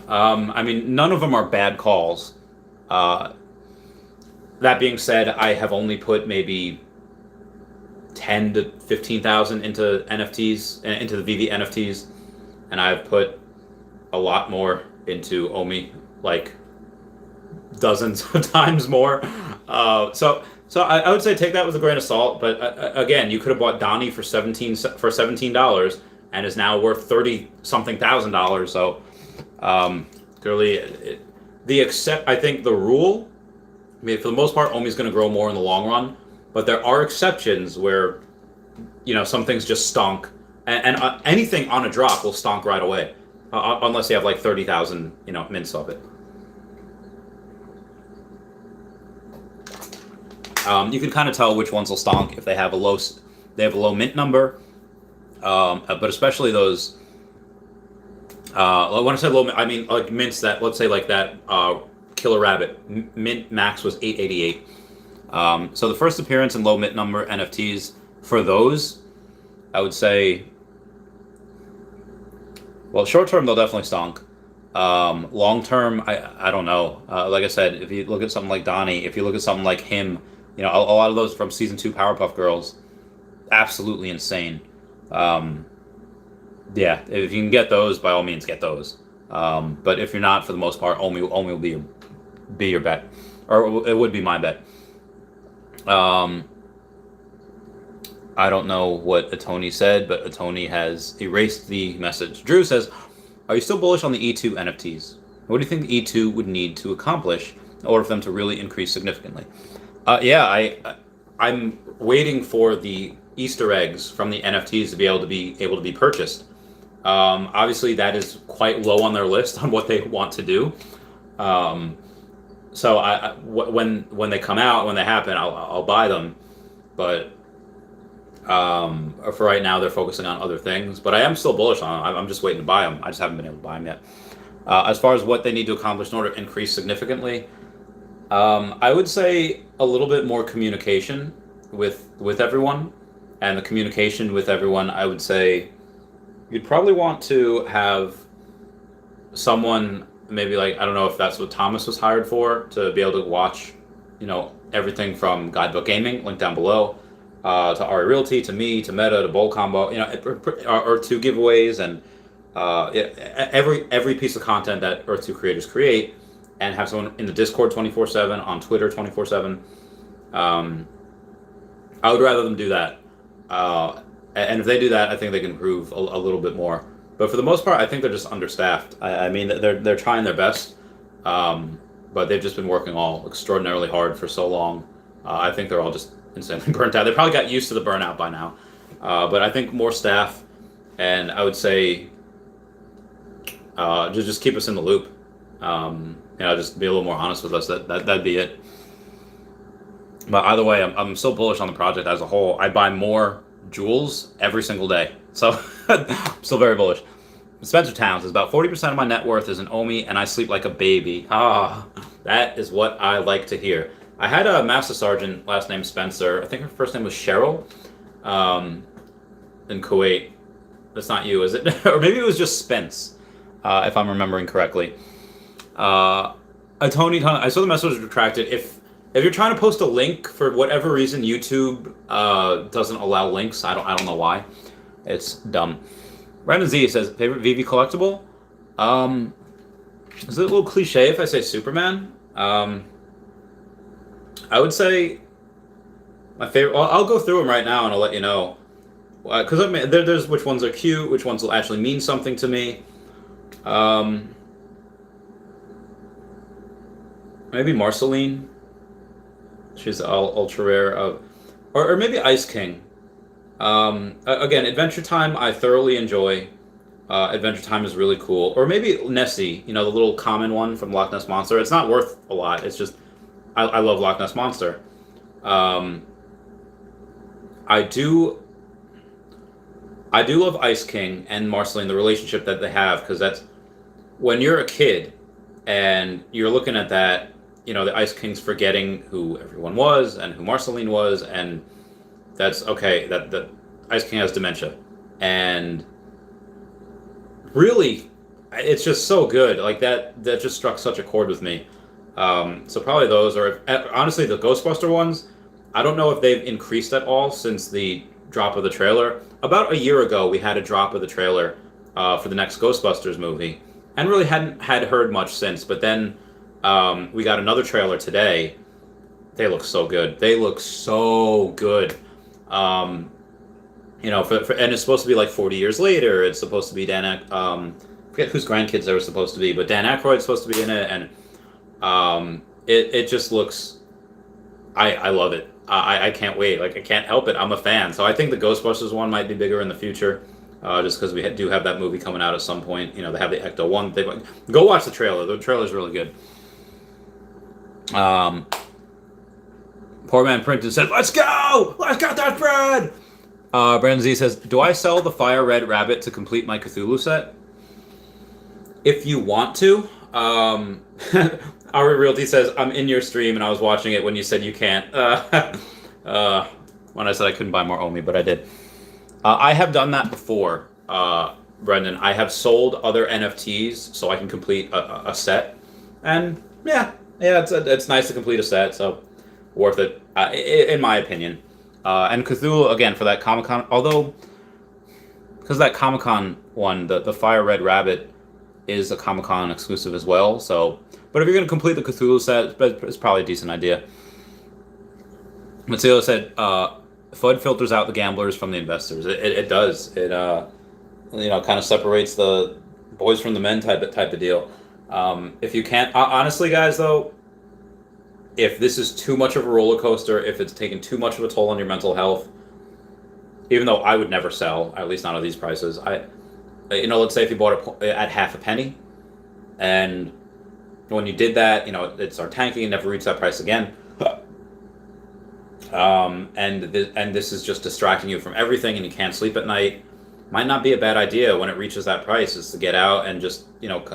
I mean, none of them are bad calls. That being said, I have only put maybe 10 to 15,000 into NFTs, into the Veve NFTs, and I've put a lot more into OMI, like dozens of times more. So I would say take that with a grain of salt. But again, you could have bought Donnie for $17 and is now worth $30-something thousand. So clearly, I think the rule. I mean, for the most part, OMI is going to grow more in the long run. But there are exceptions where, some things just stonk, and anything on a drop will stonk right away, unless you have like 30,000, mints of it. You can kind of tell which ones will stonk if they have a low mint number, but especially those. When I say low, I mean like mints that, let's say like that Killer Rabbit mint max was 888. So the first appearance and low mint number NFTs, for those, I would say, well, short term they'll definitely stonk. Long term, I don't know. Like I said, if you look at something like Donnie, if you look at something like him, a lot of those from season 2 Powerpuff Girls, absolutely insane. Yeah, if you can get those, by all means get those. But if you're not, for the most part, OMI will be your bet, or it would be my bet. I don't know what Atoni said, but Atoni has erased the message. Drew says, "Are you still bullish on the E2 NFTs? What do you think the E2 would need to accomplish in order for them to really increase significantly?" Yeah, I'm waiting for the Easter eggs from the NFTs to be able to be purchased. Obviously, that is quite low on their list on what they want to do. So when they come out, when they happen, I'll buy them. But for right now, they're focusing on other things. But I am still bullish on them. I'm just waiting to buy them. I just haven't been able to buy them yet. As far as what they need to accomplish in order to increase significantly, I would say a little bit more communication with everyone, and the communication with everyone, I would say you'd probably want to have someone, maybe like, I don't know if that's what Thomas was hired for, to be able to watch, everything from Guidebook Gaming, link down below, to Ari Realty, to me, to Meta, to Bowl Combo, or to giveaways, and every piece of content that Earth 2 creators create, and have someone in the Discord 24/7, on Twitter 24/7. I would rather them do that. And if they do that, I think they can improve a little bit more. But for the most part, I think they're just understaffed. I mean, they're trying their best, but they've just been working all extraordinarily hard for so long. I think they're all just insanely burnt out. They probably got used to the burnout by now. But I think more staff, and I would say just keep us in the loop. Just be a little more honest with us. That'd be it. But either way, I'm so bullish on the project as a whole. I buy more jewels every single day. So I'm still very bullish. Spencer Towns is about 40% of my net worth is an OMI, and I sleep like a baby. That is what I like to hear. I had a Master Sergeant, last name Spencer. I think her first name was Cheryl, in Kuwait. That's not you, is it? Or maybe it was just Spence, if I'm remembering correctly. I saw the message was retracted. If you're trying to post a link, for whatever reason, YouTube doesn't allow links. I don't know why. It's dumb. Brandon Z says, favorite Veve collectible? Is it a little cliche if I say Superman? I would say my favorite. Well, I'll go through them right now and I'll let you know. Because there's which ones are cute, which ones will actually mean something to me. Maybe Marceline. She's ultra rare. Or maybe Ice King. Again, Adventure Time I thoroughly enjoy. Adventure Time is really cool. Or maybe Nessie, the little common one from Loch Ness Monster. It's not worth a lot. It's just, I love Loch Ness Monster. I do love Ice King and Marceline, the relationship that they have, because that's, when you're a kid and you're looking at that, the Ice King's forgetting who everyone was and who Marceline was, and that's okay, that Ice King has dementia. And really, it's just so good. Like, that just struck such a chord with me. So probably those, or honestly, the Ghostbuster ones, I don't know if they've increased at all since the drop of the trailer. About a year ago, we had a drop of the trailer for the next Ghostbusters movie, and really hadn't heard much since. But then we got another trailer today. They look so good. They look so good. And it's supposed to be like 40 years later. It's supposed to be forget whose grandkids they were supposed to be, but Dan Aykroyd's supposed to be in it, and it just looks. I love it. I can't wait. Like, I can't help it. I'm a fan. So I think the Ghostbusters one might be bigger in the future, just because we do have that movie coming out at some point. They have the Ecto one. Go watch the trailer. The trailer's really good. Poor Man Printon said, "Let's go! Let's get that bread!" Brandon Z says, "Do I sell the Fire Red Rabbit to complete my Cthulhu set?" If you want to. Ari Realty says, "I'm in your stream and I was watching it when you said you can't." When I said I couldn't buy more OMI, but I did. I have done that before, Brendan. I have sold other NFTs so I can complete a set. And yeah, it's nice to complete a set, so worth it, in my opinion. And Cthulhu, again, for that Comic-Con, although, because that Comic-Con one, the Fire Red Rabbit is a Comic-Con exclusive as well, so, but if you're going to complete the Cthulhu set, it's probably a decent idea. Matteo said, FUD filters out the gamblers from the investors. It does. It kind of separates the boys from the men type of deal. If you can't, honestly, guys, though, if this is too much of a roller coaster, if it's taking too much of a toll on your mental health, even though I would never sell, at least not at these prices, let's say if you bought it at half a penny, and when you did that, it started tanking and never reached that price again. And this is just distracting you from everything, and you can't sleep at night. might not be a bad idea when it reaches that price, is to get out and just,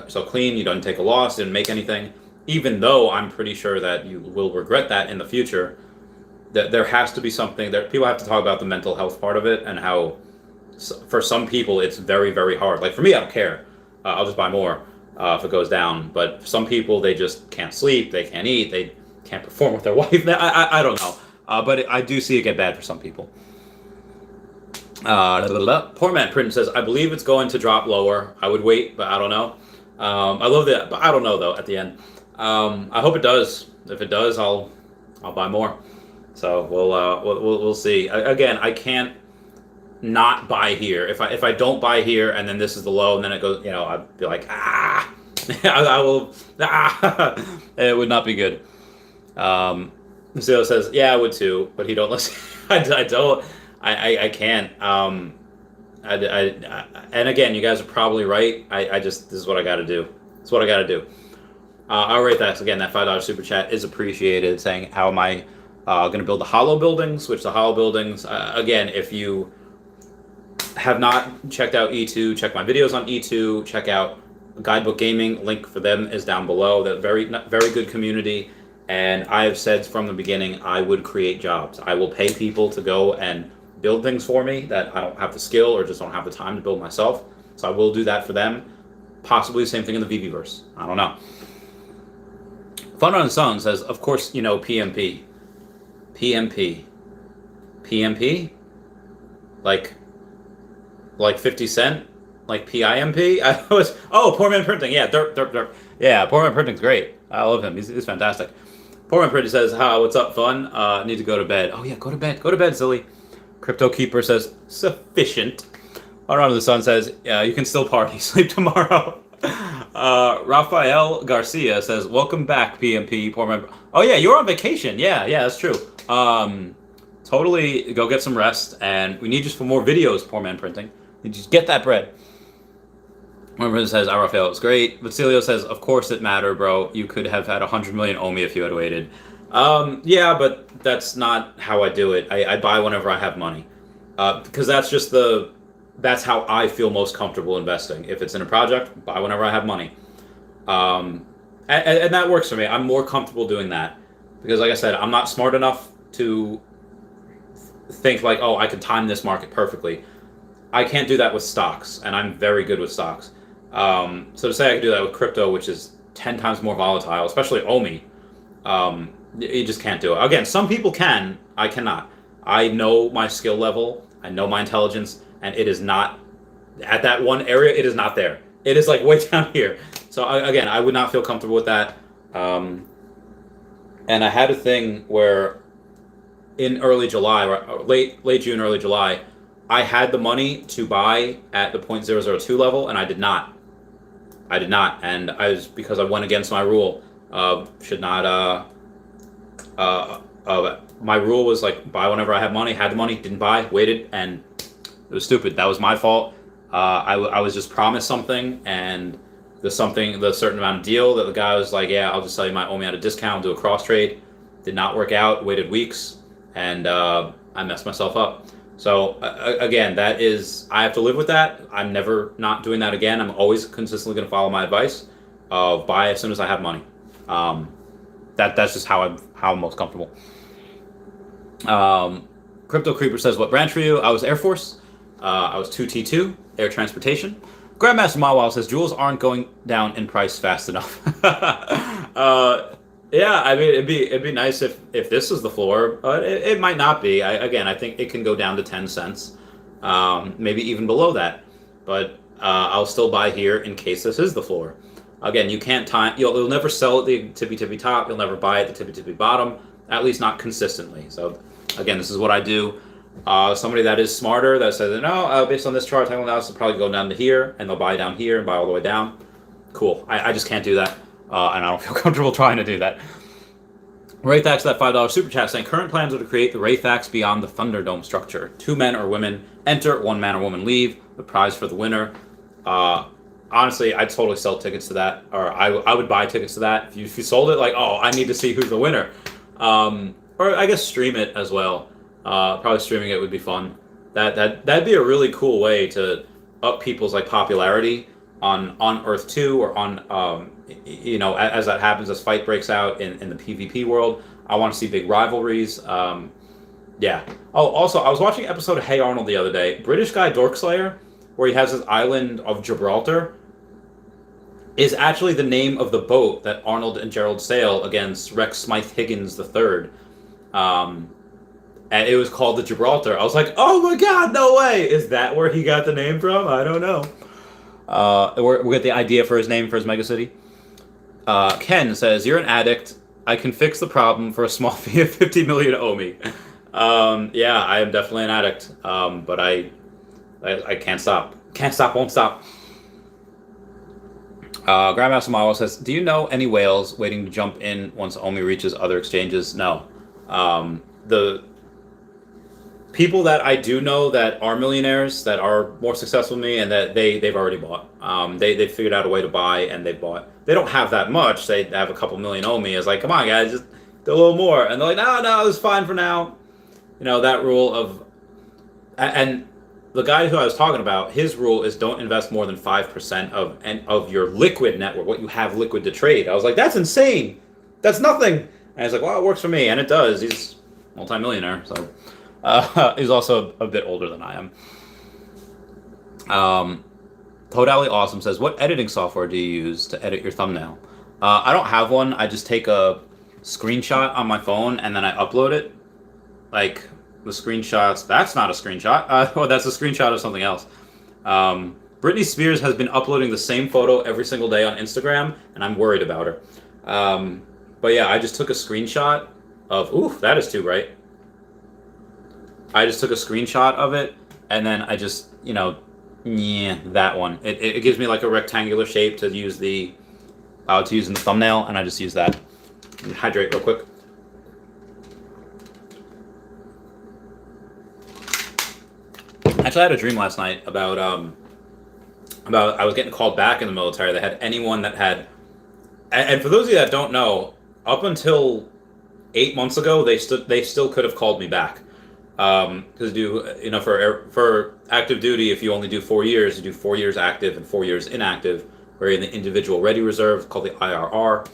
so clean, you don't take a loss, didn't make anything. Even though I'm pretty sure that you will regret that in the future, that there has to be something that people have to talk about the mental health part of it, and how for some people it's very, very hard. Like for me, I don't care. I'll just buy more if it goes down. But for some people, they just can't sleep, they can't eat, they can't perform with their wife. I don't know. But I do see it get bad for some people. Poor Man Print says, I believe it's going to drop lower. I would wait, but I don't know. I love that, but I don't know though at the end. I hope it does. If it does, I'll buy more. So we'll see. Again, I can't not buy here. If I don't buy here and then this is the low and then it goes, I'd be like, I will. It would not be good. Zio says, yeah, I would too, but he don't listen. I don't. I can't. And again, you guys are probably right. This is what I got to do. It's what I got to do. All right, that's again, that $5 super chat is appreciated. Saying, how am I going to build the hollow buildings? Which the hollow buildings, again, if you have not checked out E2, check my videos on E2. Check out Guidebook Gaming. Link for them is down below. They're very good community. And I have said from the beginning, I would create jobs. I will pay people to go and build things for me that I don't have the skill or just don't have the time to build myself. So I will do that for them. Possibly the same thing in the Veveverse. I don't know. Fun on the Sun says, of course, PMP. PMP. PMP? Like 50 Cent? Like PIMP? Poor Man Printing. Yeah, derp. Yeah, Poor Man Printing's great. I love him. He's fantastic. Poor Man Printing says, what's up, fun? Need to go to bed. Oh yeah, go to bed. Go to bed, silly. Crypto Keeper says, sufficient. Fun on the Sun says, you can still party. Sleep tomorrow. Rafael Garcia says, welcome back, PMP. Poor Man. Oh yeah, you're on vacation. Yeah, that's true. Totally go get some rest, and we need you for more videos, Poor Man Printing. You just get that bread. Remember, says, Rafael, it was great. Vacilio says, of course it mattered, bro. You could have had 100 million OMI if you had waited. Yeah, but that's not how I do it. I buy whenever I have money. Because that's how I feel most comfortable investing. If it's in a project, buy whenever I have money. And that works for me. I'm more comfortable doing that. Because like I said, I'm not smart enough to think like, I can time this market perfectly. I can't do that with stocks, and I'm very good with stocks. So to say I could do that with crypto, which is 10 times more volatile, especially OMI, you just can't do it. Again, some people can, I cannot. I know my skill level, I know my intelligence, and it is not, at that one area, it is not there. It is like way down here. So again, I would not feel comfortable with that. And I had a thing where in early July, or late June, early July, I had the money to buy at the 0.002 level, and I did not. And because I went against my rule. My rule was like, buy whenever I have money, had the money, didn't buy, waited, and it was stupid. That was my fault. I was just promised something, and the certain amount of deal that the guy was like, yeah, I'll just sell you my OMI at a discount, do a cross trade. Did not work out, waited weeks, and I messed myself up. So again, I have to live with that. I'm never not doing that again. I'm always consistently going to follow my advice of buy as soon as I have money. That's just how I'm most comfortable. Crypto Creeper says, what branch were you? I was Air Force. I was 2T2, Air Transportation. Grandmaster Mawal says, jewels aren't going down in price fast enough. Yeah, I mean, it'd be nice if this is the floor, but it might not be. I think it can go down to 10 cents, maybe even below that. But I'll still buy here in case this is the floor. Again, you can't time. You'll never sell at the tippy top. You'll never buy at the tippy bottom. At least not consistently. So again, this is what I do. Somebody that is smarter that says, no, based on this chart, technical analysis, will probably go down to here, and they'll buy down here and buy all the way down. Cool. I just can't do that. And I don't feel comfortable trying to do that. Raythax, that $5 super chat, saying current plans are to create the Raythax beyond the Thunderdome structure. 2 men or women enter, 1 man or woman leave. The prize for the winner. Honestly, I'd totally sell tickets to that, or I would buy tickets to that. If you sold it, like, I need to see who's the winner. Or I guess stream it as well. Probably streaming it would be fun. That'd be a really cool way to up people's like popularity on Earth 2 or on as that happens, as fight breaks out in the PvP world. I want to see big rivalries. Yeah. Oh, also, I was watching an episode of Hey Arnold the other day. British guy Dorkslayer, where he has his island of Gibraltar, is actually the name of the boat that Arnold and Gerald sail against Rex Smythe Higgins III. And it was called the Gibraltar. I was like, oh my god, no way! Is that where he got the name from? I don't know. We got the idea for his name for his megacity. Ken says, you're an addict. I can fix the problem for a small fee of 50 million OMI. Yeah, I am definitely an addict. But I can't stop. Can't stop, won't stop. Grandmaster Mawa says, do you know any whales waiting to jump in once OMI reaches other exchanges? No. The people that I do know that are millionaires, that are more successful than me, and that they've already bought. They figured out a way to buy, and they bought. They don't have that much. They have a couple million OMI. It's like, come on, guys, just do a little more. And they're like, no, it's fine for now. That rule of... And the guy who I was talking about, his rule is don't invest more than 5% of your liquid network, what you have liquid to trade. I was like, that's insane. That's nothing. And he's like, well, it works for me. And it does. He's multimillionaire, so... he's also a bit older than I am. Totally Awesome says, what editing software do you use to edit your thumbnail? I don't have one. I just take a screenshot on my phone and then I upload it. Like, the screenshots... That's not a screenshot. Well, that's a screenshot of something else. Britney Spears has been uploading the same photo every single day on Instagram, and I'm worried about her. But yeah, I just took a screenshot of... Ooh, that is too bright. I just took a screenshot of it, and then I just, that one. It gives me like a rectangular shape to use in the thumbnail, and I just use that. Hydrate real quick. Actually, I had a dream last night about I was getting called back in the military. They had anyone that had, and for those of you that don't know, up until 8 months ago, they still could have called me back. Because for active duty, if you only do 4 years, you do 4 years active and 4 years inactive. We're in the individual ready reserve called the IRR,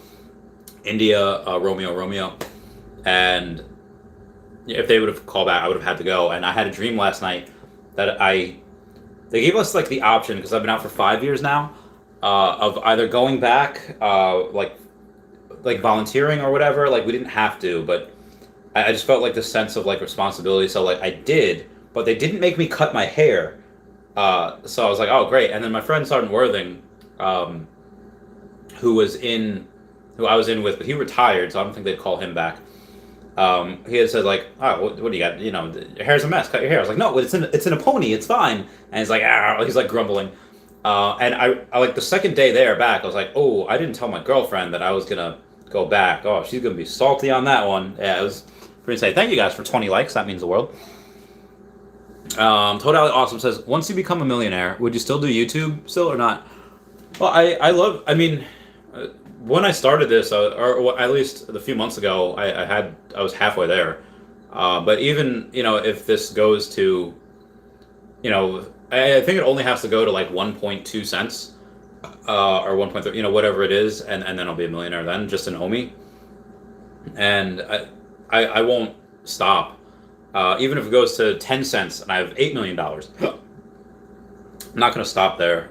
India, Romeo, and if they would have called back, I would have had to go. And I had a dream last night that they gave us like the option, because I've been out for 5 years now, of either going back, like volunteering or whatever. Like we didn't have to, but I just felt like this sense of like responsibility, so like I did, but they didn't make me cut my hair. So I was like, oh great. And then my friend Sergeant Worthing, who I was in with, but he retired, so I don't think they'd call him back. He had said like, oh, what do you got? Your hair's a mess. Cut your hair. I was like, no, it's in a pony. It's fine. And he's like, he's like grumbling. And I like the second day there back, I was like, oh, I didn't tell my girlfriend that I was gonna go back. Oh, she's gonna be salty on that one. Yeah, it was. We're gonna say thank you guys for 20 likes. That means the world. Totally Awesome says, once you become a millionaire, would you still do YouTube still or not? Well, I love. I mean, when I started this, or at least a few months ago, I was halfway there. But even if this goes to, I think it only has to go to like 1.2 cents, or 1.3, whatever it is, and then I'll be a millionaire then, just in OMI. And I won't stop. Even if it goes to 10 cents and I have $8 million, I'm not going to stop there.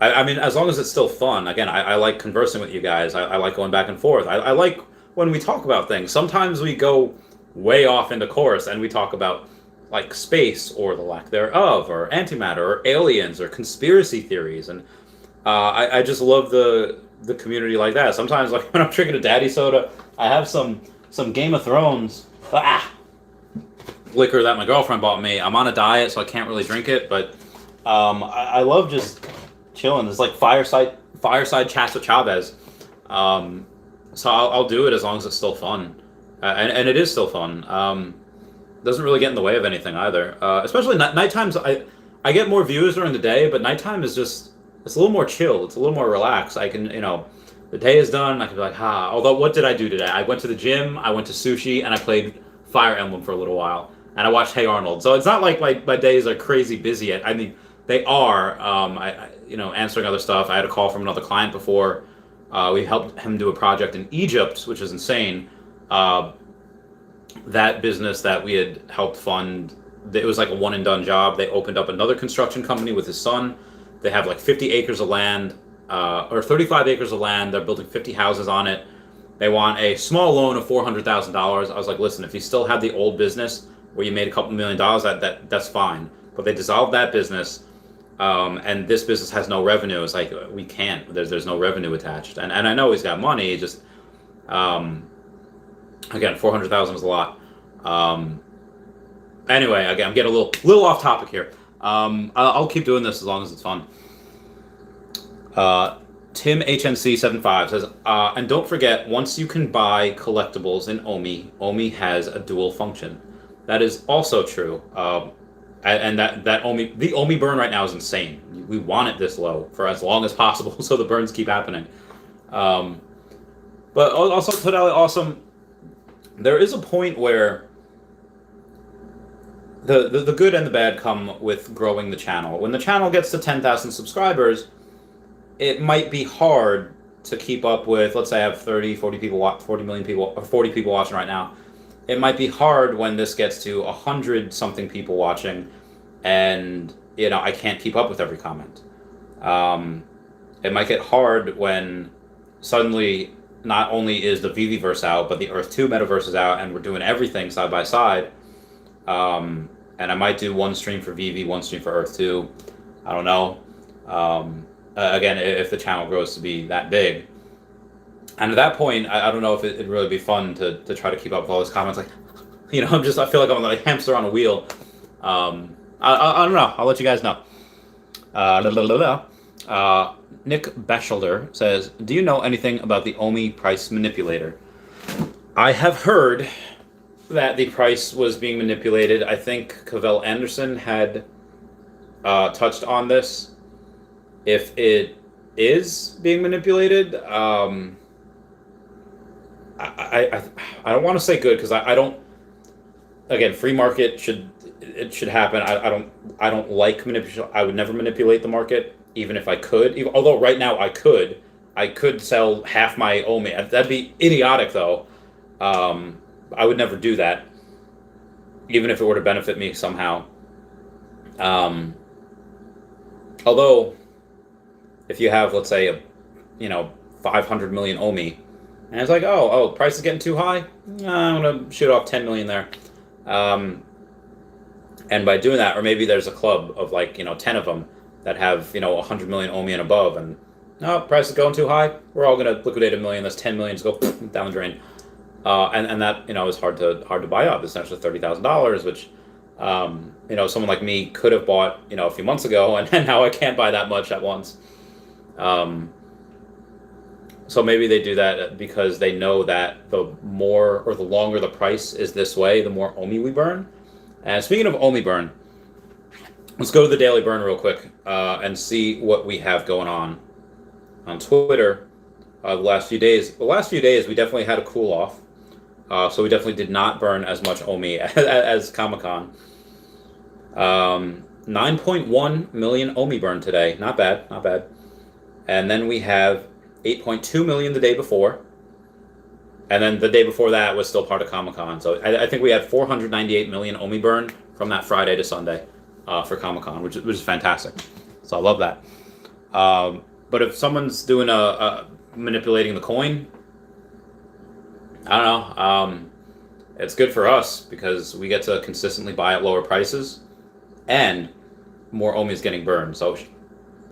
I mean, as long as it's still fun. Again, I like conversing with you guys. I like going back and forth. I like when we talk about things. Sometimes we go way off into course and we talk about like space or the lack thereof, or antimatter, or aliens, or conspiracy theories. And I just love the community like that. Sometimes, like when I'm drinking a daddy soda, I have some Game of Thrones liquor that my girlfriend bought me. I'm on a diet, so I can't really drink it, but I love just chilling. It's like fireside chats with Chavez. So I'll do it as long as it's still fun, and it is still fun. Doesn't really get in the way of anything either. Especially night times. I get more views during the day, but nighttime is just, it's a little more chill. It's a little more relaxed. I can, the day is done. I can be like, Although, what did I do today? I went to the gym. I went to sushi, and I played Fire Emblem for a little while. and I watched Hey Arnold. So it's not like my days are crazy busy. I mean, they are. Answering other stuff. I had a call from another client before. We helped him do a project in Egypt, which is insane. That business that we had helped fund, it was like a one and done job. They opened up another construction company with his son. They have like 50 acres of land, or 35 acres of land. They're building 50 houses on it. They want a small loan of $400,000. I was like, listen, if you still have the old business where you made a couple $1 million, that's fine. But they dissolved that business, and this business has no revenue. It's like, we can't. There's no revenue attached. And I know he's got money. Just again, 400,000 is a lot. Anyway, again, I'm getting a little off topic here. I'll keep doing this as long as it's fun. Tim HNC75 says, and don't forget, once you can buy collectibles in OMI has a dual function. That is also true. And that the OMI burn right now is insane. We want it this low for as long as possible, so the burns keep happening. But also, totally awesome. There is a point where the good and the bad come with growing the channel. When the channel gets to 10,000 subscribers, it might be hard to keep up with. Let's say I have 40 million people, or 40 people watching right now. It might be hard when this gets to 100 something people watching, and I can't keep up with every comment. It might get hard when suddenly not only is the Veveverse out, but the Earth 2 metaverse is out, and we're doing everything side by side. And I might do one stream for Veve, one stream for Earth 2. I don't know. Again, if the channel grows to be that big. And at that point, I don't know if it'd really be fun to try to keep up with all those comments. Like, I feel like I'm like a hamster on a wheel. I don't know. I'll let you guys know. Nick Batchelder says, do you know anything about the OMI price manipulator? I have heard that the price was being manipulated. I think Cavell Anderson had touched on this. If it is being manipulated, I don't want to say good, because I don't. Again, free market should happen. I don't like manipulation. I would never manipulate the market, even if I could. Although right now I could sell half my OMI. That'd be idiotic, though. I would never do that, even if it were to benefit me somehow. Although, if you have, let's say, 500 million OMI, and it's like, oh, price is getting too high, I'm gonna shoot off 10 million there. And by doing that, or maybe there's a club of 10 of them that have 100 million OMI and above, and no, price is going too high, we're all gonna liquidate 1 million. That's 10 million to go down the drain. And that is hard to buy up. Essentially $30,000, which someone like me could have bought a few months ago, and now I can't buy that much at once. So maybe they do that because they know that the more or the longer the price is this way, the more OMI we burn. And speaking of OMI burn, let's go to the daily burn real quick and see what we have going on Twitter. The last few days, we definitely had a cool off. So we definitely did not burn as much OMI as Comic-Con. 9.1 million OMI burn today. Not bad. And then we have 8.2 million the day before. And then the day before that was still part of Comic-Con. So I think we had 498 million OMI burn from that Friday to Sunday for Comic-Con, which is fantastic. So I love that. But if someone's doing manipulating the coin, I don't know. It's good for us because we get to consistently buy at lower prices, and more OMI is getting burned. So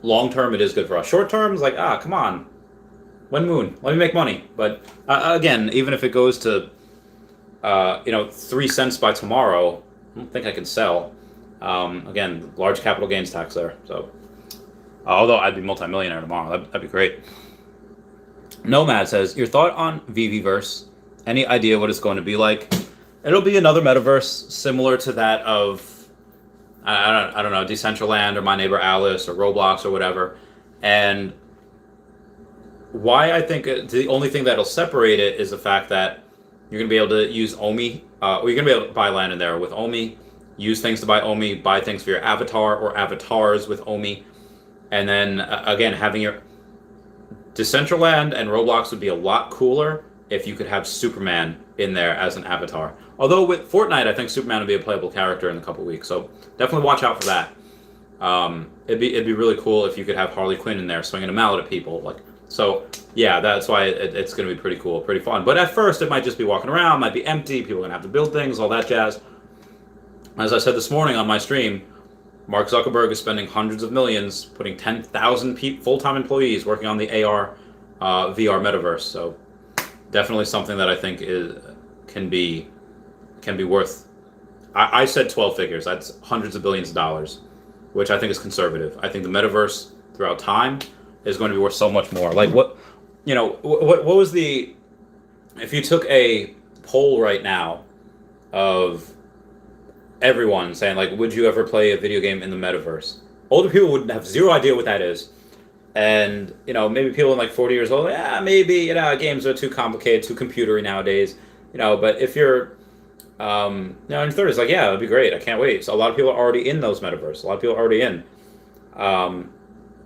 long term, it is good for us. Short term is like, come on, one moon, let me make money. But again, even if it goes to 3 cents by tomorrow, I don't think I can sell. Again, large capital gains tax there. So although I'd be multimillionaire tomorrow, that'd be great. Nomad says, your thought on Veveverse? Any idea what it's going to be like? It'll be another metaverse similar to that of, I don't know, Decentraland or My Neighbor Alice or Roblox or whatever. And why I think the only thing that'll separate it is the fact that You're going to be able to use OMI, or you're going to be able to buy land in there with OMI, use things to buy OMI, buy things for your avatar or avatars with OMI, and then again, having your Decentraland and Roblox would be a lot cooler if you could have Superman in there as an avatar. Although with Fortnite, I think Superman would be a playable character in a couple weeks, so definitely watch out for that. It'd be really cool if you could have Harley Quinn in there swinging a mallet at people, like. So yeah, that's why it's going to be pretty cool, pretty fun. But at first, it might just be walking around, might be empty. People are going to have to build things, all that jazz. As I said this morning on my stream, Mark Zuckerberg is spending hundreds of millions, putting 10,000 full-time employees working on the AR, VR metaverse. So definitely something that I think can be worth. I said 12 figures. That's hundreds of billions of dollars, which I think is conservative. I think the metaverse throughout time is going to be worth so much more. Like what was the, if you took a poll right now of everyone saying like, would you ever play a video game in the metaverse? Older people would have zero idea what that is. And, maybe people in like 40 years old, maybe, games are too complicated, too computery nowadays, but if you're, in your 30s, like, yeah, that'd be great. I can't wait. So a lot of people are already in those metaverse. A lot of people are already in.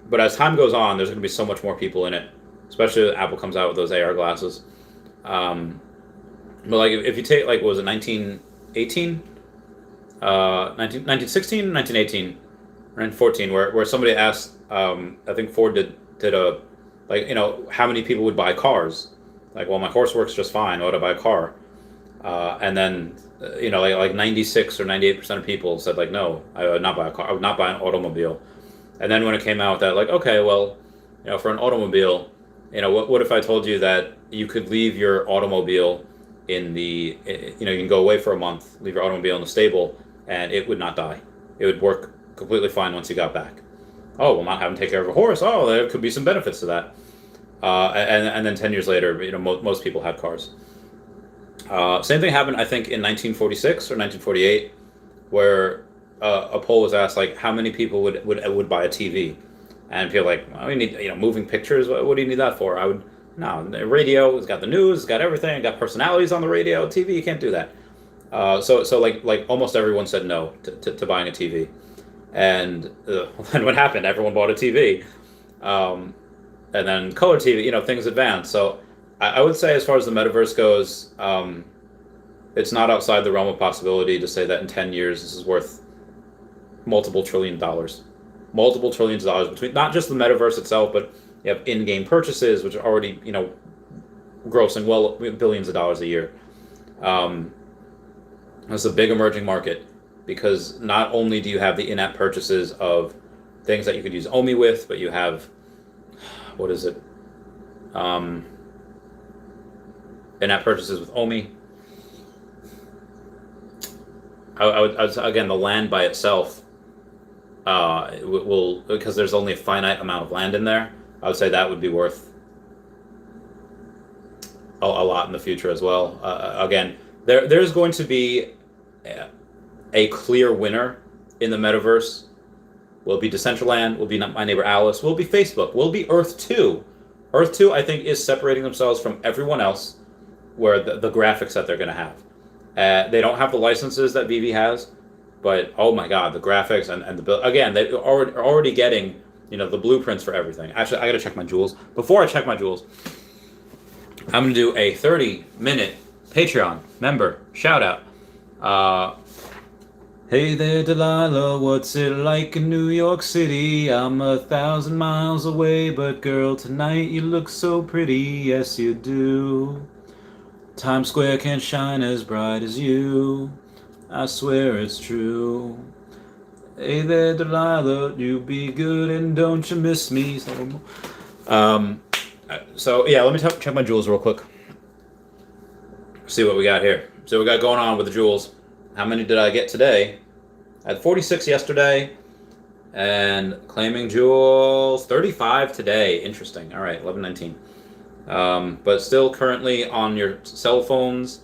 But as time goes on, there's going to be so much more people in it, especially if Apple comes out with those AR glasses. But like if you take, like, what was it, 1918? 1916, 1918, or 1914, where somebody asked, I think Ford did a, like, how many people would buy cars? Like, well, my horse works just fine. Why would I buy a car? And then, like 96 or 98% of people said, like, no, I would not buy a car. I would not buy an automobile. And then when it came out that, like, okay, well, for an automobile, what if I told you that you could leave your automobile in the, you can go away for a month, leave your automobile in the stable, and it would not die. It would work completely fine once you got back. Oh, well, not having to take care of a horse. Oh, there could be some benefits to that. And then 10 years later, most people had cars. Same thing happened, I think, in 1946 or 1948, where a poll was asked, like, how many people would buy a TV? And people were like, well, we need, moving pictures. What do you need that for? The radio, it's got the news, it's got everything, it's got personalities on the radio. TV, you can't do that. So like almost everyone said no to buying a TV. And then what happened? Everyone bought a TV. And then color TV, things advanced. So I would say, as far as the metaverse goes, it's not outside the realm of possibility to say that in 10 years this is worth multiple trillions of dollars between not just the metaverse itself, but you have in-game purchases, which are already, grossing billions of dollars a year. It's a big emerging market, because not only do you have the in-app purchases of things that you could use OMI with, but you have, what is it? In-app purchases with OMI. I would again, the land by itself will, because there's only a finite amount of land in there, I would say that would be worth a lot in the future as well. Again, there's going to be a clear winner in the metaverse. Will it be Decentraland? Will it be My Neighbor Alice? Will it be Facebook? Will it be Earth 2? Earth 2, I think, is separating themselves from everyone else, where the graphics that they're going to have. They don't have the licenses that Veve has, but oh my god, the graphics and the build, again, they are already getting, the blueprints for everything. Actually, I got to check my jewels. Before I check my jewels, I'm going to do a 30-minute Patreon member shout out. Hey there, Delilah, what's it like in New York City? I'm 1,000 miles away, but girl, tonight you look so pretty, yes you do. Times Square can't shine as bright as you, I swear it's true. Hey there, Delilah, you be good and don't you miss me. So yeah, let me check my jewels real quick. See what we got here. See what we got going on with the jewels. How many did I get today? I had 46 yesterday, and claiming jewels 35 today. Interesting. All right, 11:19. But still currently on your cell phones.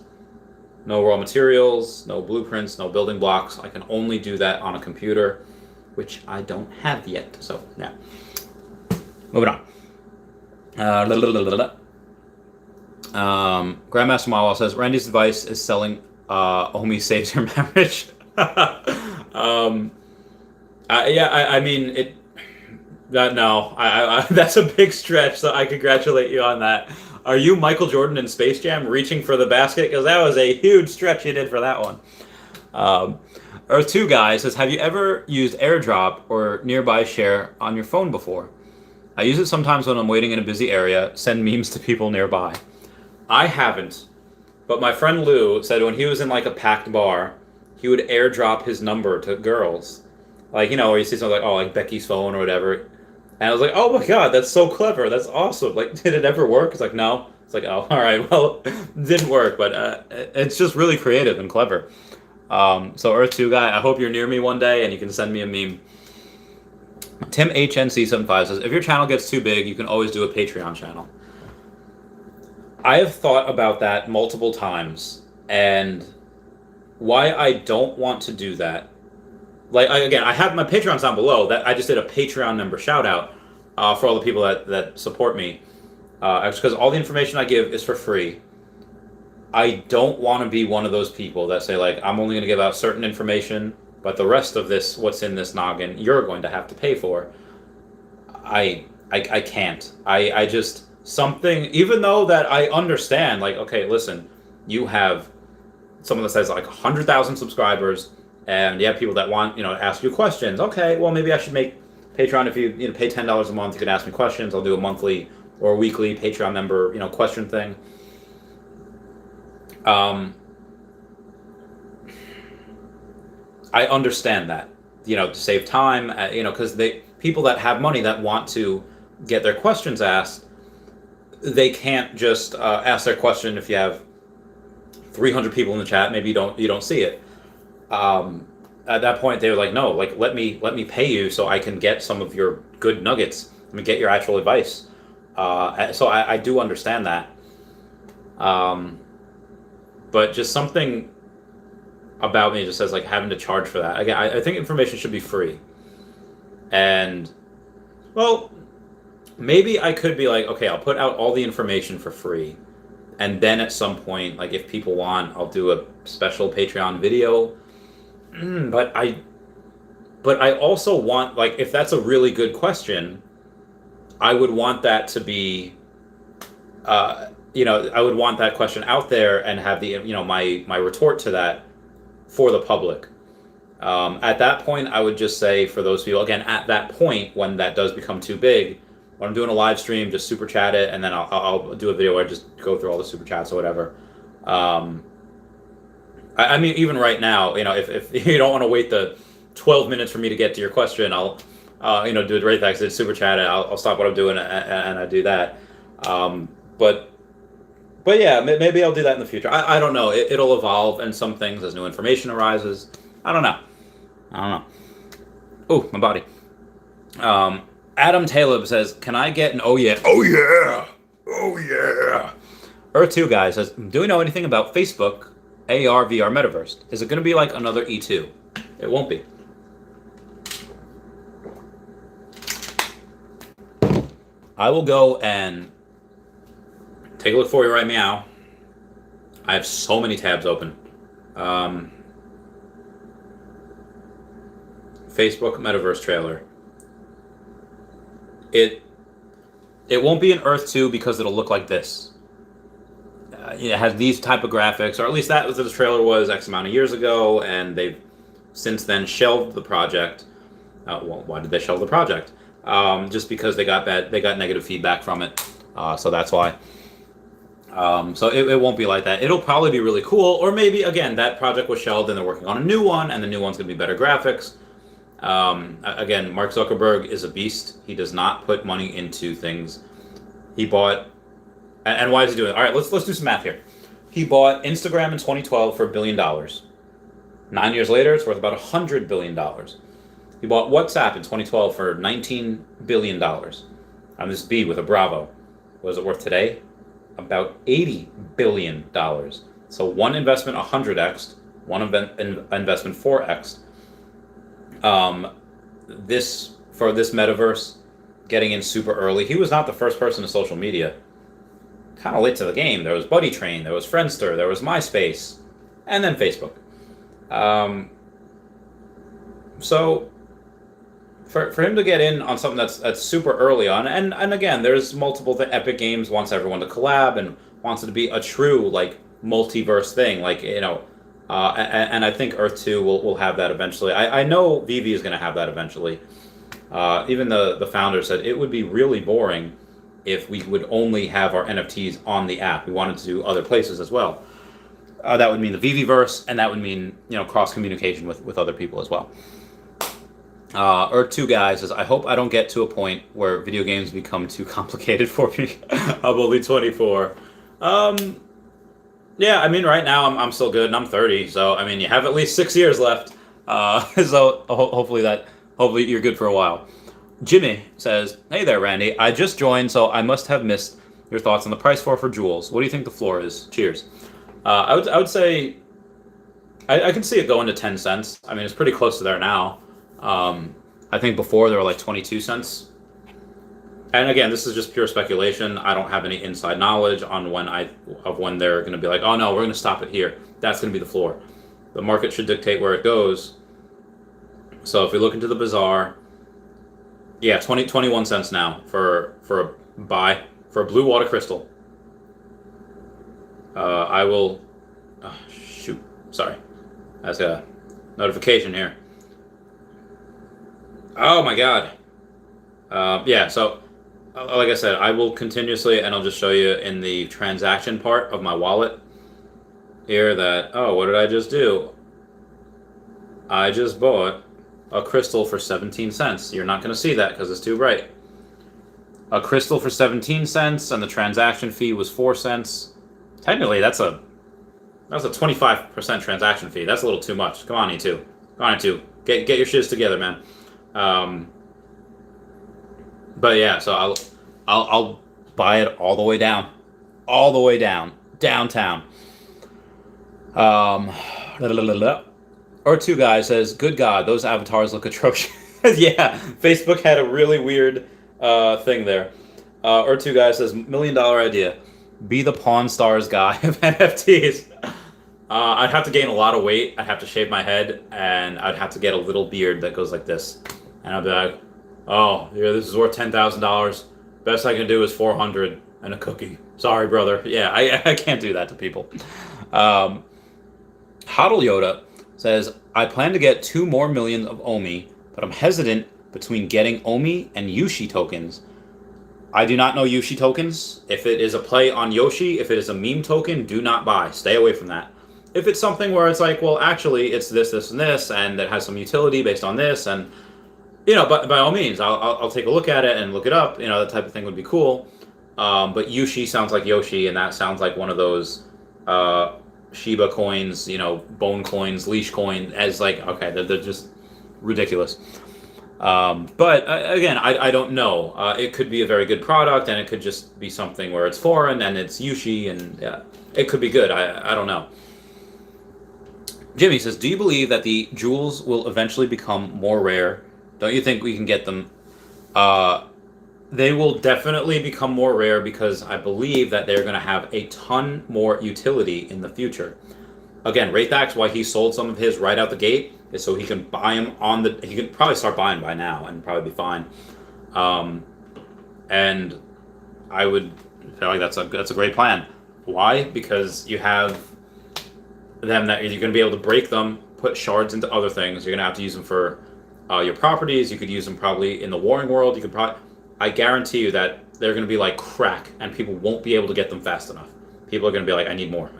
No raw materials, no blueprints, no building blocks. I can only do that on a computer, which I don't have yet. So yeah. Moving on. Grandmaster Mawa says Randy's advice is selling OMI saves your marriage. um, I mean it. No, that's a big stretch. So I congratulate you on that. Are you Michael Jordan in Space Jam reaching for the basket? Because that was a huge stretch you did for that one. Um, Earth 2 guy says, have you ever used AirDrop or Nearby Share on your phone before? I use it sometimes when I'm waiting in a busy area, send memes to people nearby. I haven't, but my friend Lou said when he was in like a packed bar, he would AirDrop his number to girls. Like, or you see something like, oh, like Becky's phone or whatever. And I was like, oh my god, that's so clever. That's awesome. Like, did it ever work? It's like, no. It's like, oh, all right, well, it didn't work, but it's just really creative and clever. So Earth 2 guy, I hope you're near me one day and you can send me a meme. Tim HNC75 says, if your channel gets too big, you can always do a Patreon channel. I have thought about that multiple times, and why I don't want to do that. Like, again, I have my Patreon's down below. That I just did a Patreon member shout out for all the people that support me. Because all the information I give is for free. I don't want to be one of those people that say, like, I'm only going to give out certain information, but the rest of this, what's in this noggin, you're going to have to pay for. I can't. I just, something, even though that I understand, like, okay, listen, you have someone that says, like, 100,000 subscribers, and you have people that want, ask you questions. Okay, well, maybe I should make Patreon. If you, pay $10 a month, you can ask me questions. I'll do a monthly or weekly Patreon member, question thing. I understand that, to save time, because people that have money that want to get their questions asked, they can't just ask their question if you have 300 people in the chat. Maybe you don't see it. At that point, they were like, no, like let me pay you so I can get some of your good nuggets. Let me get your actual advice. So I do understand that. But just something about me just says like having to charge for that. Again, I think information should be free. And, well, maybe I could be like, okay, I'll put out all the information for free. And then at some point, like if people want, I'll do a special Patreon video. But I also want, like, if that's a really good question, I would want that to be, I would want that question out there and have the, my retort to that for the public. At that point, I would just say for those people, again, at that point, when that does become too big, when I'm doing a live stream, just super chat it, and then I'll do a video where I just go through all the super chats or whatever. I mean, even right now, if you don't want to wait the 12 minutes for me to get to your question, I'll, do it right back. Super chat it. I'll stop what I'm doing and I do that. But yeah, maybe I'll do that in the future. I don't know. It'll evolve, and some things as new information arises. I don't know. Oh, my body. Adam Taleb says, can I get an oh yeah? Earth 2 guy says, do we know anything about Facebook AR VR metaverse? Is it going to be like another E2? It won't be. I will go and take a look for you right now. I have so many tabs open. Facebook metaverse trailer. It won't be an Earth 2 because it'll look like this. It has these type of graphics, or at least that was what the trailer was X amount of years ago, and they've since then shelved the project. Well, why did they shelve the project? Just because they got negative feedback from it. So that's why. So it won't be like that. It'll probably be really cool, or maybe again that project was shelved and they're working on a new one, and the new one's gonna be better graphics. Again, Mark Zuckerberg is a beast. He does not put money into things. He bought, and why is he doing it? All right, let's do some math here. He bought Instagram in 2012 for $1 billion. 9 years later, it's worth about $100 billion. He bought WhatsApp in 2012 for $19 billion. On this B with a Bravo. What is it worth today? About $80 billion. So one investment 100x, one investment 4x. This metaverse getting in super early. He was not the first person to social media. kind of late to the game. There was Buddy Train, there was Friendster, there was MySpace, and then Facebook. So for him to get in on something that's super early on, and again, there's multiple Epic Games wants everyone to collab and wants it to be a true like multiverse thing, like and I think Earth 2 will have that eventually. I know Veve is going to have that eventually. Even the founder said it would be really boring if we would only have our NFTs on the app. We wanted to do other places as well. That would mean the Veveverse, and that would mean cross communication with other people as well. Earth 2 guy says, I hope I don't get to a point where video games become too complicated for me. I'm only 24. Yeah, I mean, right now I'm still good, and I'm 30, so I mean, you have at least 6 years left. So hopefully you're good for a while. Jimmy says, hey there, Randy. I just joined, so I must have missed your thoughts on the price for Jewels. What do you think the floor is? Cheers. I would say I can see it going to 10 cents. I mean, it's pretty close to there now. I think before they were like 22 cents. And again, this is just pure speculation. I don't have any inside knowledge on when they're going to be like, oh no, we're going to stop it here. That's going to be the floor. The market should dictate where it goes. So if we look into the bazaar, yeah, 21 cents now for a buy for a blue water crystal. I will. Oh, shoot, sorry, that's a notification here. Oh my god. Yeah, so like I said, I will continuously, and I'll just show you in the transaction part of my wallet here that, oh, what did I just do? I just bought a crystal for 17 cents. You're not going to see that because it's too bright. A crystal for 17 cents, and the transaction fee was 4 cents. Technically, that's a 25% transaction fee. That's a little too much. Come on, E2. Come on, E2. Get your shiz together, man. But yeah, so I'll buy it all the way down, downtown. Or two guys says, good God, those avatars look atrocious. Yeah, Facebook had a really weird thing there. Or two guys says, $1 million idea, be the Pawn Stars guy of NFTs. I'd have to gain a lot of weight. I'd have to shave my head, and I'd have to get a little beard that goes like this. And I'd be like, oh, yeah, this is worth $10,000. Best I can do is 400 and a cookie. Sorry, brother. Yeah, I can't do that to people. Hodl Yoda says, I plan to get 2 more million of OMI, but I'm hesitant between getting OMI and Yushi tokens. I do not know Yushi tokens. If it is a play on Yoshi, if it is a meme token, do not buy. Stay away from that. If it's something where it's like, well, actually, it's this, this, and this, and it has some utility based on this, and, but by all means, I'll take a look at it and look it up. That type of thing would be cool. But Yushi sounds like Yoshi, and that sounds like one of those Shiba coins, bone coins, leash coin, as like, okay, they're just ridiculous. But again, I don't know. It could be a very good product, and it could just be something where it's foreign and it's Yushi, and yeah, it could be good. I don't know. Jimmy says, do you believe that the jewels will eventually become more rare? Don't you think we can get them? They will definitely become more rare because I believe that they're going to have a ton more utility in the future. Again, Wraithax, why he sold some of his right out the gate is so he can buy them he can probably start buying by now and probably be fine. And I would feel like that's a great plan. Why? Because you have them that you're going to be able to break them, put shards into other things. You're going to have to use them for your properties. You could use them probably in the warring world. You could probably, I guarantee you that they're going to be like crack, and people won't be able to get them fast enough. People are going to be like, I need more.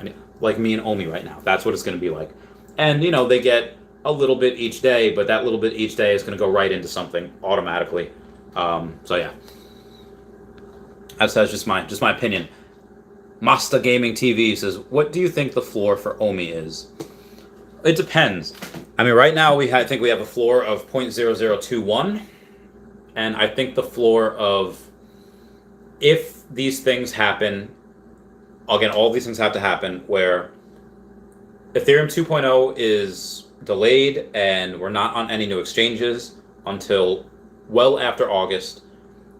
Like me and OMI right now. That's what it's going to be like. And they get a little bit each day, but that little bit each day is going to go right into something automatically. So yeah, that's just my opinion. Master Gaming TV says, what do you think the floor for OMI is? It depends. I mean, right now I think we have a floor of 0.0021, and I think the floor of, if these things happen, again, all these things have to happen, where Ethereum 2.0 is delayed and we're not on any new exchanges until well after August,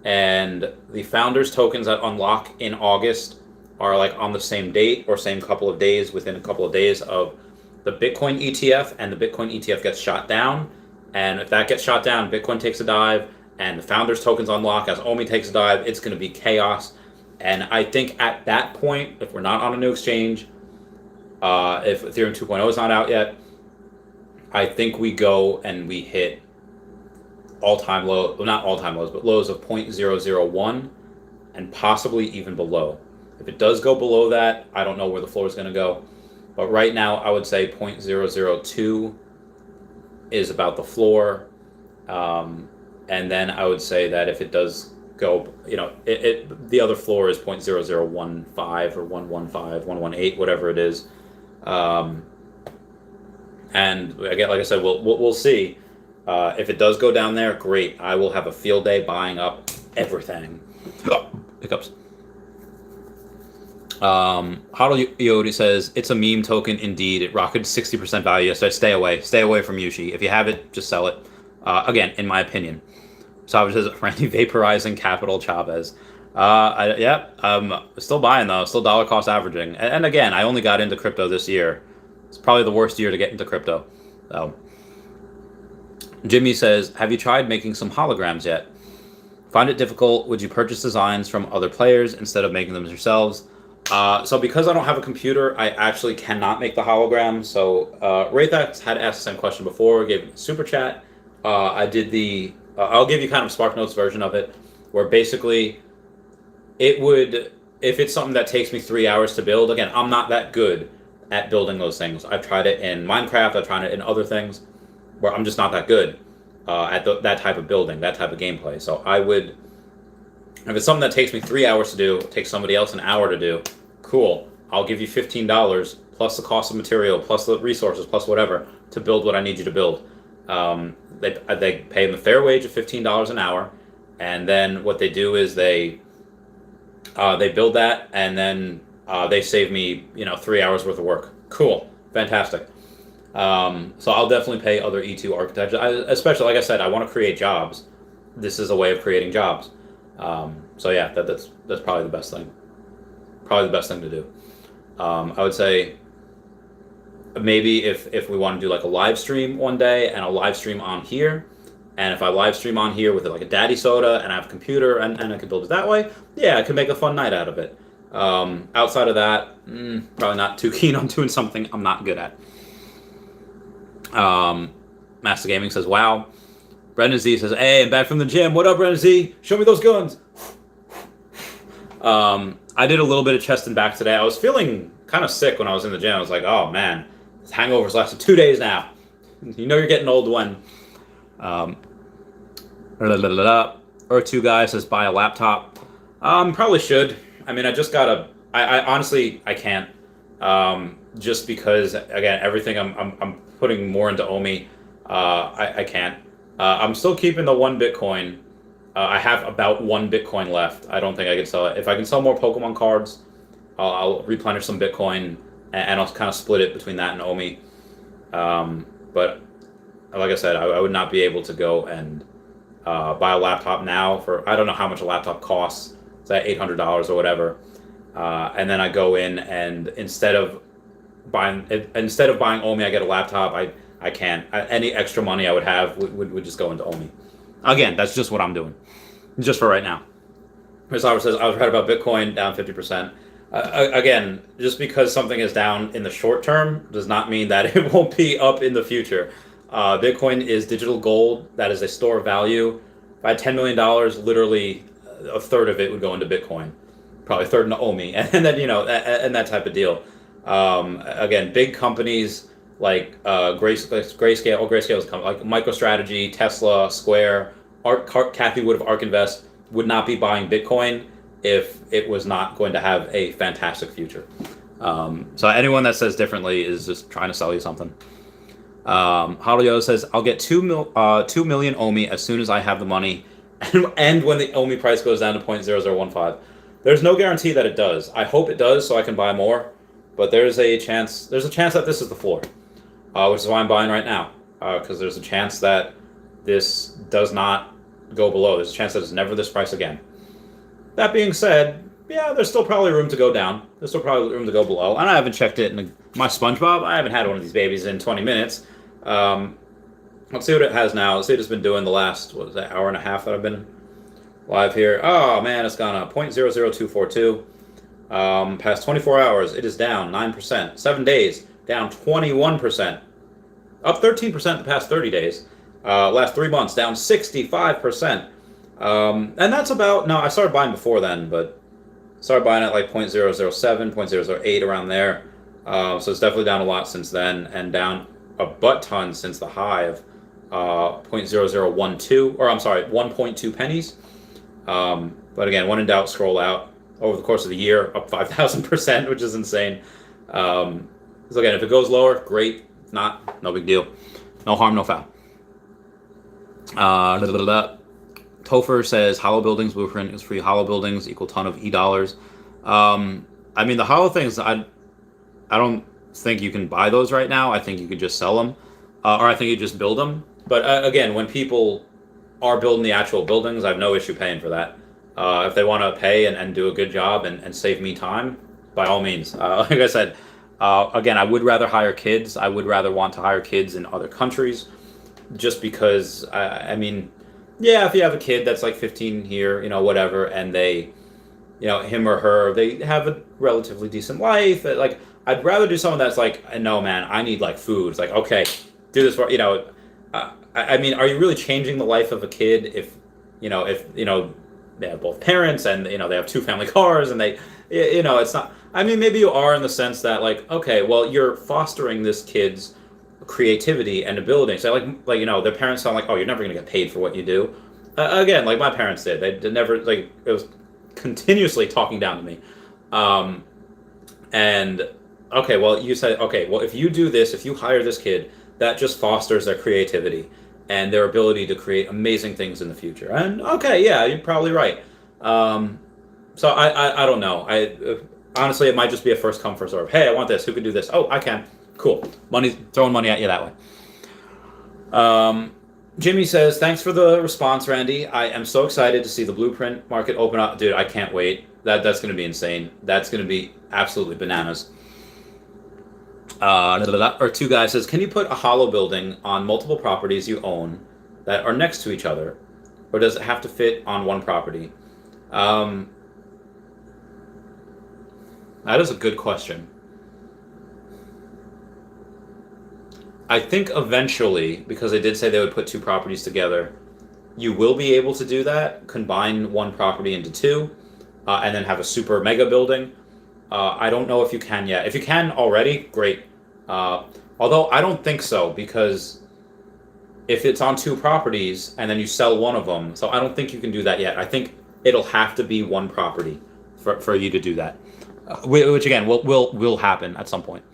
and the founders tokens that unlock in August are like on the same date or same couple of days, within a couple of days of the Bitcoin ETF, and the Bitcoin ETF gets shot down. And if that gets shot down, Bitcoin takes a dive, and the founders tokens unlock as OMI takes a dive, it's going to be chaos. And I think at that point, if we're not on a new exchange, if Ethereum 2.0 is not out yet, I think we go and we hit all-time low, well, not all-time lows, but lows of 0.001 and possibly even below. If it does go below that, I don't know where the floor is going to go. But right now, I would say 0.002 is about the floor. And then I would say that if it does go, the other floor is 0.0015 or 115, 118, whatever it is. And again, like I said, we'll see. If it does go down there, great. I will have a field day buying up everything. Hiccups. Hodl Yodi says, it's a meme token indeed. It rocketed 60% value yesterday. Stay away. Stay away from Yushi. If you have it, just sell it. Again, in my opinion. Chavez says, Randy vaporizing capital Chavez. Still buying though. Still dollar cost averaging. And again, I only got into crypto this year. It's probably the worst year to get into crypto. So, Jimmy says, have you tried making some holograms yet? Find it difficult? Would you purchase designs from other players instead of making them yourselves? So because I don't have a computer, I actually cannot make the hologram. So Raythax had asked the same question before, gave me a super chat. I did the, I'll give you kind of SparkNotes version of it, where basically it would, if it's something that takes me 3 hours to build, again, I'm not that good at building those things. I've tried it in Minecraft, I've tried it in other things, where I'm just not that good at that type of building, that type of gameplay. So I would, if it's something that takes me 3 hours to do, takes somebody else an hour to do, cool. I'll give you $15 plus the cost of material, plus the resources, plus whatever, to build what I need you to build. They pay them a fair wage of $15 an hour, and then what they do is they build that, and then they save me 3 hours worth of work. Cool, fantastic. So I'll definitely pay other E2 architects, especially, like I said, I want to create jobs. This is a way of creating jobs. So yeah, that's probably the best thing. Probably the best thing to do. I would say maybe if we want to do like a live stream one day and a live stream on here, and if I live stream on here with like a daddy soda and I have a computer and I can build it that way, yeah, I can make a fun night out of it. Outside of that, probably not too keen on doing something I'm not good at. Master Gaming says, wow. Brendan Z says, hey, I'm back from the gym. What up, Brendan Z? Show me those guns. I did a little bit of chest and back today. I was feeling kind of sick when I was in the gym. I was like, oh man, this hangover's lasted 2 days now. You know you're getting old when. Or2 guy says, buy a laptop. Probably should. I mean, I just gotta. I honestly I can't. Just because again, everything I'm putting more into OMI. I can't. I'm still keeping the 1 Bitcoin. I have about 1 Bitcoin left. I don't think I can sell it. If I can sell more Pokemon cards, I'll replenish some Bitcoin and I'll kind of split it between that and OMI. But like I said, I would not be able to go and buy a laptop now for, I don't know how much a laptop costs. It's at $800 or whatever. And then I go in and instead of buying OMI, I get a laptop. I can't. Any extra money I would have would just go into OMI. Again, that's just what I'm doing, just for right now. Chris Albert says, I was right about Bitcoin, down 50%. Again, just because something is down in the short term does not mean that it won't be up in the future. Bitcoin is digital gold. That is a store of value. If I had $10 million, literally a third of it would go into Bitcoin. Probably a third into OMI. And then, and that type of deal. Again, big companies like Grayscale is like MicroStrategy, Tesla, Square, Kathy Wood of ARK Invest would not be buying Bitcoin if it was not going to have a fantastic future. So anyone that says differently is just trying to sell you something. Haruyo says, I'll get 2 million OMI as soon as I have the money and when the OMI price goes down to 0.0015. There's no guarantee that it does. I hope it does so I can buy more, but there's a chance that this is the floor. Which is why I'm buying right now, because there's a chance that this does not go below. There's a chance that it's never this price again. That being said, yeah, there's still probably room to go down. There's still probably room to go below. And I haven't checked it in my SpongeBob. I haven't had one of these babies in 20 minutes. Let's see what it has now. Let's see what it's been doing the last, what is that, hour and a half that I've been live here. Oh, man, it's gone up 0.00242. Past 24 hours, it is down 9%. 7 days, down 21%. Up 13% the past 30 days. Last 3 months, down 65%. And that's about, no, I started buying before then, but started buying at like 0.007, 0.008 around there. So it's definitely down a lot since then, and down a butt ton since the high of 0.0012, or I'm sorry, 1.2 pennies. But again, when in doubt, scroll out. Over the course of the year, up 5,000%, which is insane. So again, if it goes lower, great. If not, no big deal. No harm, no foul. Topher says hollow buildings blueprint is free. Hollow buildings equal ton of E-dollars. I mean, the hollow things, I don't think you can buy those right now. I think you could just sell them, or I think you just build them. But again, when people are building the actual buildings, I have no issue paying for that. If they want to pay and do a good job and save me time, by all means. Like I said, again, I would rather hire kids. I would rather want to hire kids in other countries, just because, I mean, yeah, if you have a kid that's like 15 here, you know, whatever, and they, you know, him or her, they have a relatively decent life. Like, I'd rather do someone that's like, no, man, I need like food. It's like, okay, do this for, you know, I mean, are you really changing the life of a kid if you know, they have both parents and, you know, they have 2 family cars and they, you know, it's not, I mean, maybe you are in the sense that like, okay, well, you're fostering this kid's creativity and ability. So like, you know, their parents sound like, oh, you're never going to get paid for what you do. Again, like my parents did, they never, like, it was continuously talking down to me. And okay, well, you said, okay, well, if you do this, if you hire this kid, that just fosters their creativity and their ability to create amazing things in the future. And okay, yeah, you're probably right. So I don't know. Honestly, it might just be a first come first serve. Hey, I want this. Who can do this? Oh, I can. Cool. Throwing money at you that way. Jimmy says, thanks for the response, Randy. I am so excited to see the blueprint market open up. Dude, I can't wait. That's going to be insane. That's going to be absolutely bananas. Or two guys says, can you put a hollow building on multiple properties you own that are next to each other, or does it have to fit on one property? That is a good question. I think eventually, because they did say they would put 2 properties together, you will be able to do that, combine one property into 2, and then have a super mega building. I don't know if you can yet. If you can already, great. Although I don't think so, because if it's on 2 properties and then you sell one of them, so I don't think you can do that yet. I think it'll have to be one property for you to do that, which again will happen at some point.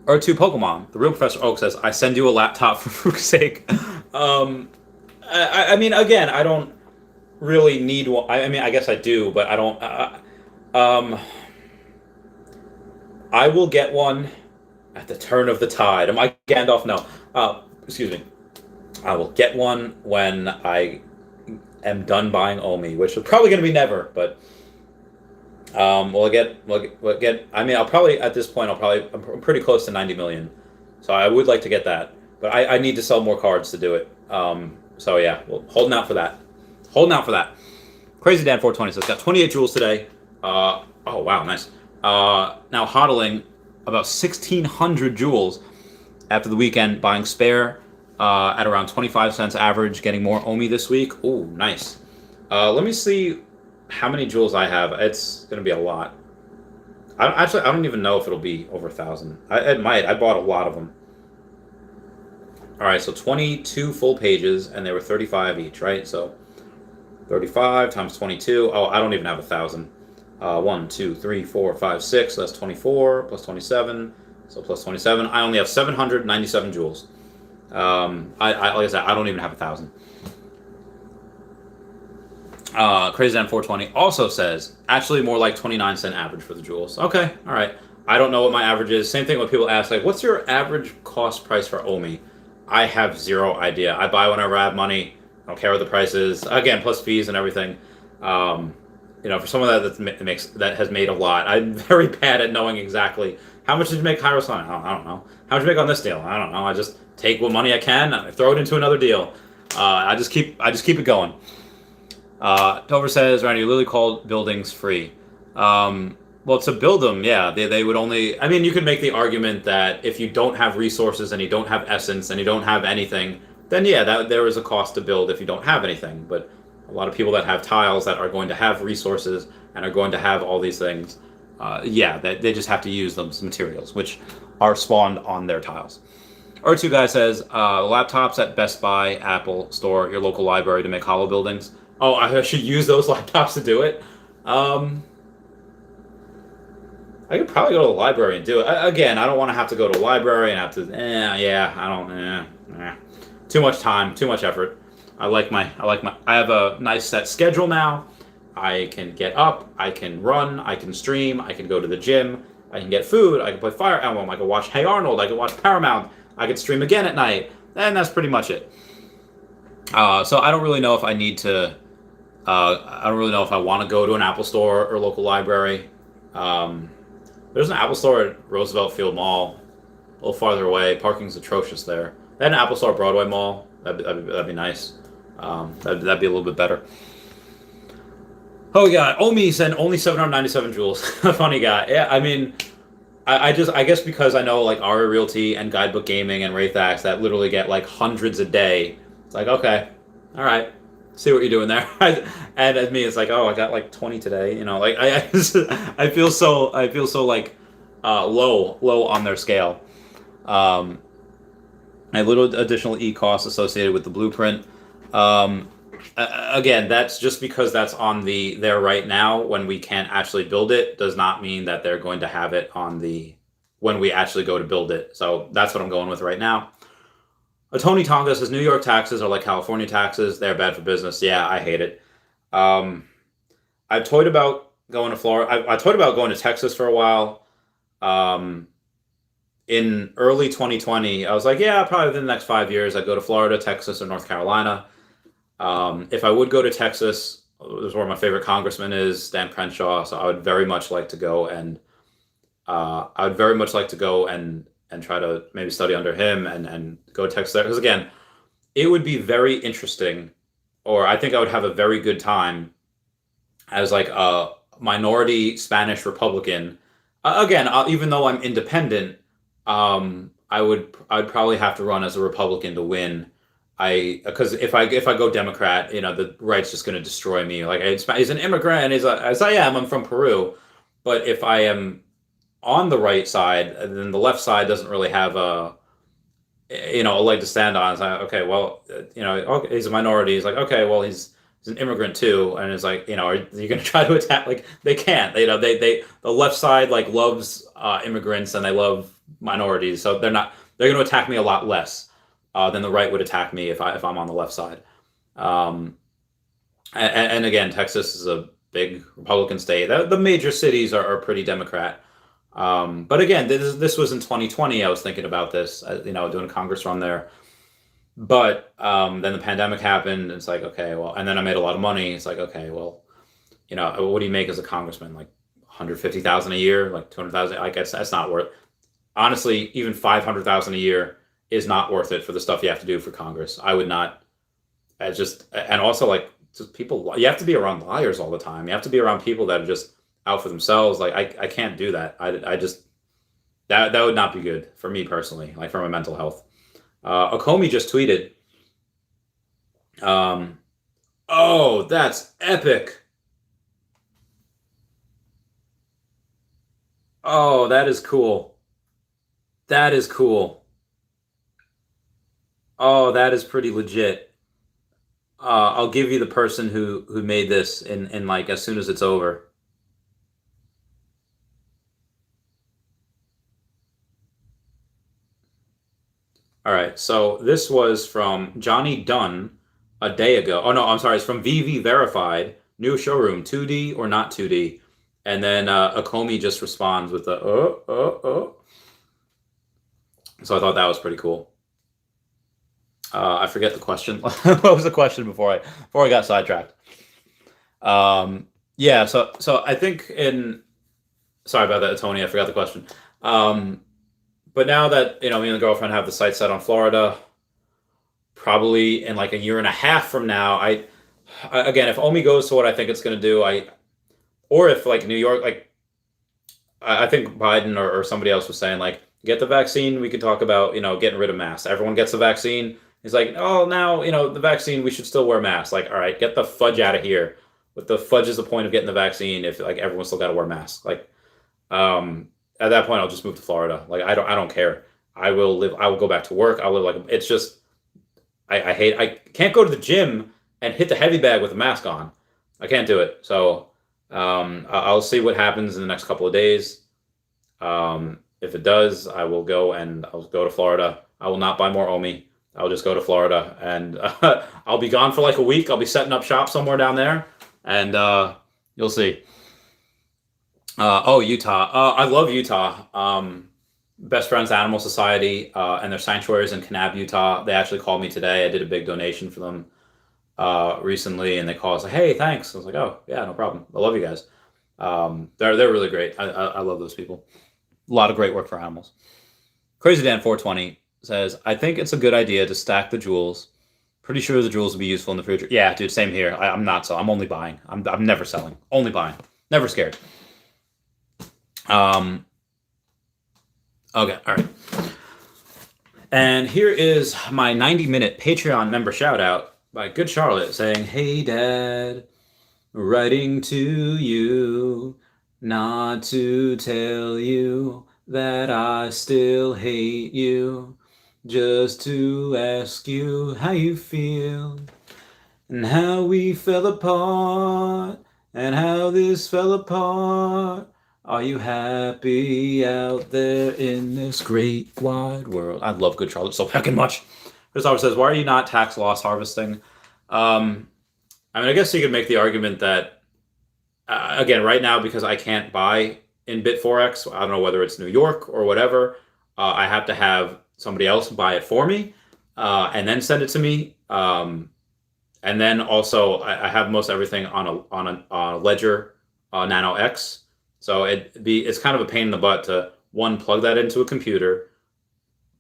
Or 2 Pokemon. The real Professor Oak says, I send you a laptop for Brooke's sake. I mean, again, I don't really need one. I mean, I guess I do, but I don't. I will get one at the turn of the tide. Am I Gandalf? No. Excuse me. I will get one when I am done buying OMI, which is probably going to be never, but we'll get. I mean, I'll probably at this point. I'm pretty close to 90 million, so I would like to get that, but I need to sell more cards to do it. So yeah, well, holding out for that. Crazy Dan 420 says got 28 jewels today. Oh wow, nice. Now hodling about 1,600 jewels after the weekend, buying spare at around 25 cents average, getting more OMI this week. Oh, nice. Let me see how many jewels I have. It's going to be a lot. I don't even know if it'll be over 1,000. It might. I bought a lot of them. All right, so 22 full pages, and they were 35 each, right? So 35 times 22. Oh, I don't even have 1,000. 1, 2, 3, 4, 5, 6. So that's 24 plus 27. So plus 27. I only have 797 jewels. Like I said, I don't even have 1,000. Crazy Dan 420 also says actually more like 29-cent average for the jewels. Okay, all right. I don't know what my average is. Same thing when people ask, like, what's your average cost price for OMI? I have zero idea. I buy whenever I have money. I don't care what the price is. Again, plus fees and everything. for someone that has made a lot, I'm very bad at knowing exactly how much did you make Kairos on. I don't know. How much did you make on this deal? I don't know. I just take what money I can, I throw it into another deal. I just keep it going. Dover says, are any Lily called buildings free? Well, to build them, yeah, they would only. I mean, you could make the argument that if you don't have resources and you don't have essence and you don't have anything, then yeah, that there is a cost to build if you don't have anything. But a lot of people that have tiles that are going to have resources and are going to have all these things, yeah, they just have to use those materials, which are spawned on their tiles. R2 guy says, laptops at Best Buy, Apple Store, your local library to make hollow buildings. Oh, I should use those laptops to do it? I could probably go to the library and do it. Again, I don't want to have to go to a library and have to, too much time, too much effort. I have a nice set schedule now. I can get up, I can run, I can stream, I can go to the gym, I can get food, I can play Fire Emblem, I can watch Hey Arnold, I can watch Paramount, I can stream again at night, and that's pretty much it. So I don't really know if I need to, I don't really know if I want to go to an Apple store or local library. There's an Apple store at Roosevelt Field Mall, a little farther away. Parking's atrocious there. They had an Apple store at Broadway Mall. That'd be nice. That'd be a little bit better. Oh yeah, OMI said only 797 joules. Funny guy. Yeah, I mean, I guess because I know like Aria Realty and Guidebook Gaming and Wraithax that literally get like hundreds a day. It's like, okay, all right, see what you're doing there. And as me, it's like, oh, I got like 20 today. Like I feel so like low on their scale. A little additional costs associated with the blueprint. Again, that's just because that's on there right now. When we can't actually build it, does not mean that they're going to have it on when we actually go to build it. So that's what I'm going with right now. Tony Tonga says New York taxes are like California taxes. They're bad for business. Yeah, I hate it. I've toyed about going to Florida. I toyed about going to Texas for a while. In early 2020, I was like, yeah, probably within the next 5 years, I'd go to Florida, Texas, or North Carolina. If I would go to Texas, this is where my favorite congressman is, Dan Crenshaw. So I would very much like to go and try to maybe study under him and go to Texas. Because again, it would be very interesting, or I think I would have a very good time as like a minority Spanish Republican. Again, even though I'm independent, I'd probably have to run as a Republican to win. Because if I go Democrat, the right's just going to destroy me. Like he's an immigrant, as I am. I'm from Peru, but if I am on the right side, then the left side doesn't really have a leg to stand on. It's like, okay, well, okay, he's a minority. He's like, okay, well, he's an immigrant too, and it's like, are you going to try to attack? Like they can't. The left side like loves immigrants and they love minorities, so they're going to attack me a lot less than the right would attack me if I'm on the left side. And again, Texas is a big Republican state. The major cities are pretty Democrat. But again, this was in 2020. I was thinking about this, doing a Congress run there. But then the pandemic happened. And it's like, okay, well, and then I made a lot of money. It's like, okay, well, what do you make as a congressman? Like 150,000 a year, like 200,000. I guess that's not worth. Honestly, even 500,000 a year is not worth it for the stuff you have to do for Congress. I would not. And also like just people. You have to be around liars all the time. You have to be around people that are just out for themselves. Like I can't do that. I just that would not be good for me personally, like for my mental health. Okomi just tweeted, oh, that's epic. Oh, that is cool. That is cool. Oh, that is pretty legit. I'll give you the person who made this in like as soon as it's over. All right, so this was from Johnny Dunn a day ago. Oh no, I'm sorry, it's from Veve Verified, new showroom, 2D or not 2D. And then Akomi just responds with the oh. So I thought that was pretty cool. I forget the question. What was the question before I got sidetracked? Yeah, so I think in sorry about that, Tony. I forgot the question. Um, but now that me and the girlfriend have the sights set on Florida, probably in like a year and a half from now, again, if OMI goes to what I think it's going to do, or if like New York, like I think Biden or somebody else was saying like get the vaccine, we could talk about getting rid of masks. Everyone gets the vaccine. He's like, oh, now the vaccine, we should still wear masks. Like, all right, get the fudge out of here. What the fudge is the point of getting the vaccine if like everyone's still got to wear masks? Like, at that point, I'll just move to Florida. Like, I don't care. I will live. I will go back to work. I'll live like it's just. I hate. I can't go to the gym and hit the heavy bag with a mask on. I can't do it. So I'll see what happens in the next couple of days. If it does, I will go and I'll go to Florida. I will not buy more OMI. I'll just go to Florida and I'll be gone for like a week. I'll be setting up shop somewhere down there, and you'll see. Oh, Utah. I love Utah. Best Friends Animal Society and their sanctuaries in Kanab, Utah. They actually called me today. I did a big donation for them recently, and they called us like, "Hey, thanks." I was like, "Oh, yeah, no problem. I love you guys. They're really great. I love those people. A lot of great work for animals." Crazy Dan 420 says, "I think it's a good idea to stack the jewels. Pretty sure the jewels will be useful in the future." Yeah, dude, same here. I'm not so. I'm only buying. I'm never selling. Only buying. Never scared. Okay, all right. And here is my 90-minute Patreon member shout out by Good Charlotte saying, "Hey, Dad, writing to you, not to tell you that I still hate you, just to ask you how you feel, and how we fell apart, and how this fell apart. Are you happy out there in this great wide world?" I love Good Charlotte so fucking much. Chris Albert says, "Why are you not tax loss harvesting?" I mean, I guess you could make the argument that, again, right now, because I can't buy in Bitforex, I don't know whether it's New York or whatever, I have to have somebody else buy it for me and then send it to me. And then also, I have most everything on a Ledger Nano X. So it's kind of a pain in the butt to plug that into a computer,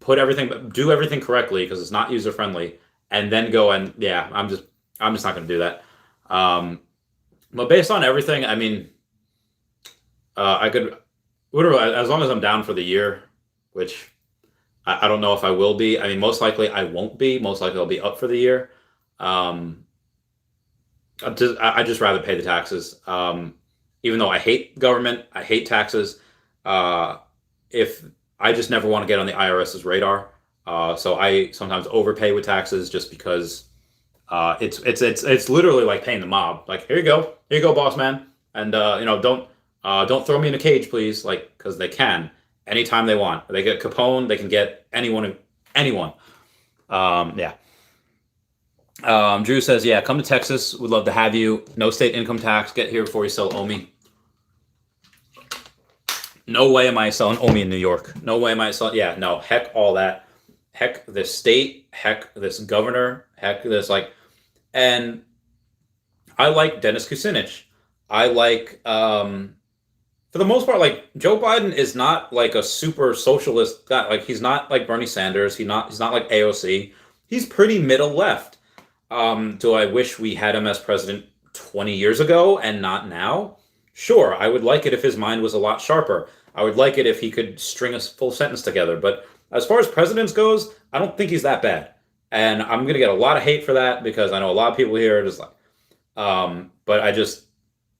do everything correctly because it's not user friendly, and then go and yeah, I'm just not going to do that. But based on everything, I mean, I could, whatever, as long as I'm down for the year, which I don't know if I will be. I mean, most likely I won't be. Most likely I'll be up for the year. I just rather pay the taxes. Even though I hate government, I hate taxes. If I just never want to get on the IRS's radar, so I sometimes overpay with taxes just because it's literally like paying the mob. Like, here you go, boss man, and don't throw me in a cage, please, like because they can anytime they want. They get Capone, they can get anyone. Yeah. Drew says, "Yeah, come to Texas. Would love to have you. No state income tax. Get here before you sell OMI." No way am I selling OMI in New York. No way am I selling. Yeah, no. Heck all that. Heck this state. Heck this governor. Heck this like. And I like Dennis Kucinich. I like, for the most part, like Joe Biden is not like a super socialist guy. Like he's not like Bernie Sanders. He's not like AOC. He's pretty middle left. Do I wish we had him as president 20 years ago and not now? Sure, I would like it if his mind was a lot sharper. I would like it if he could string a full sentence together. But as far as presidents goes, I don't think he's that bad. And I'm going to get a lot of hate for that because I know a lot of people here are just like, but I just,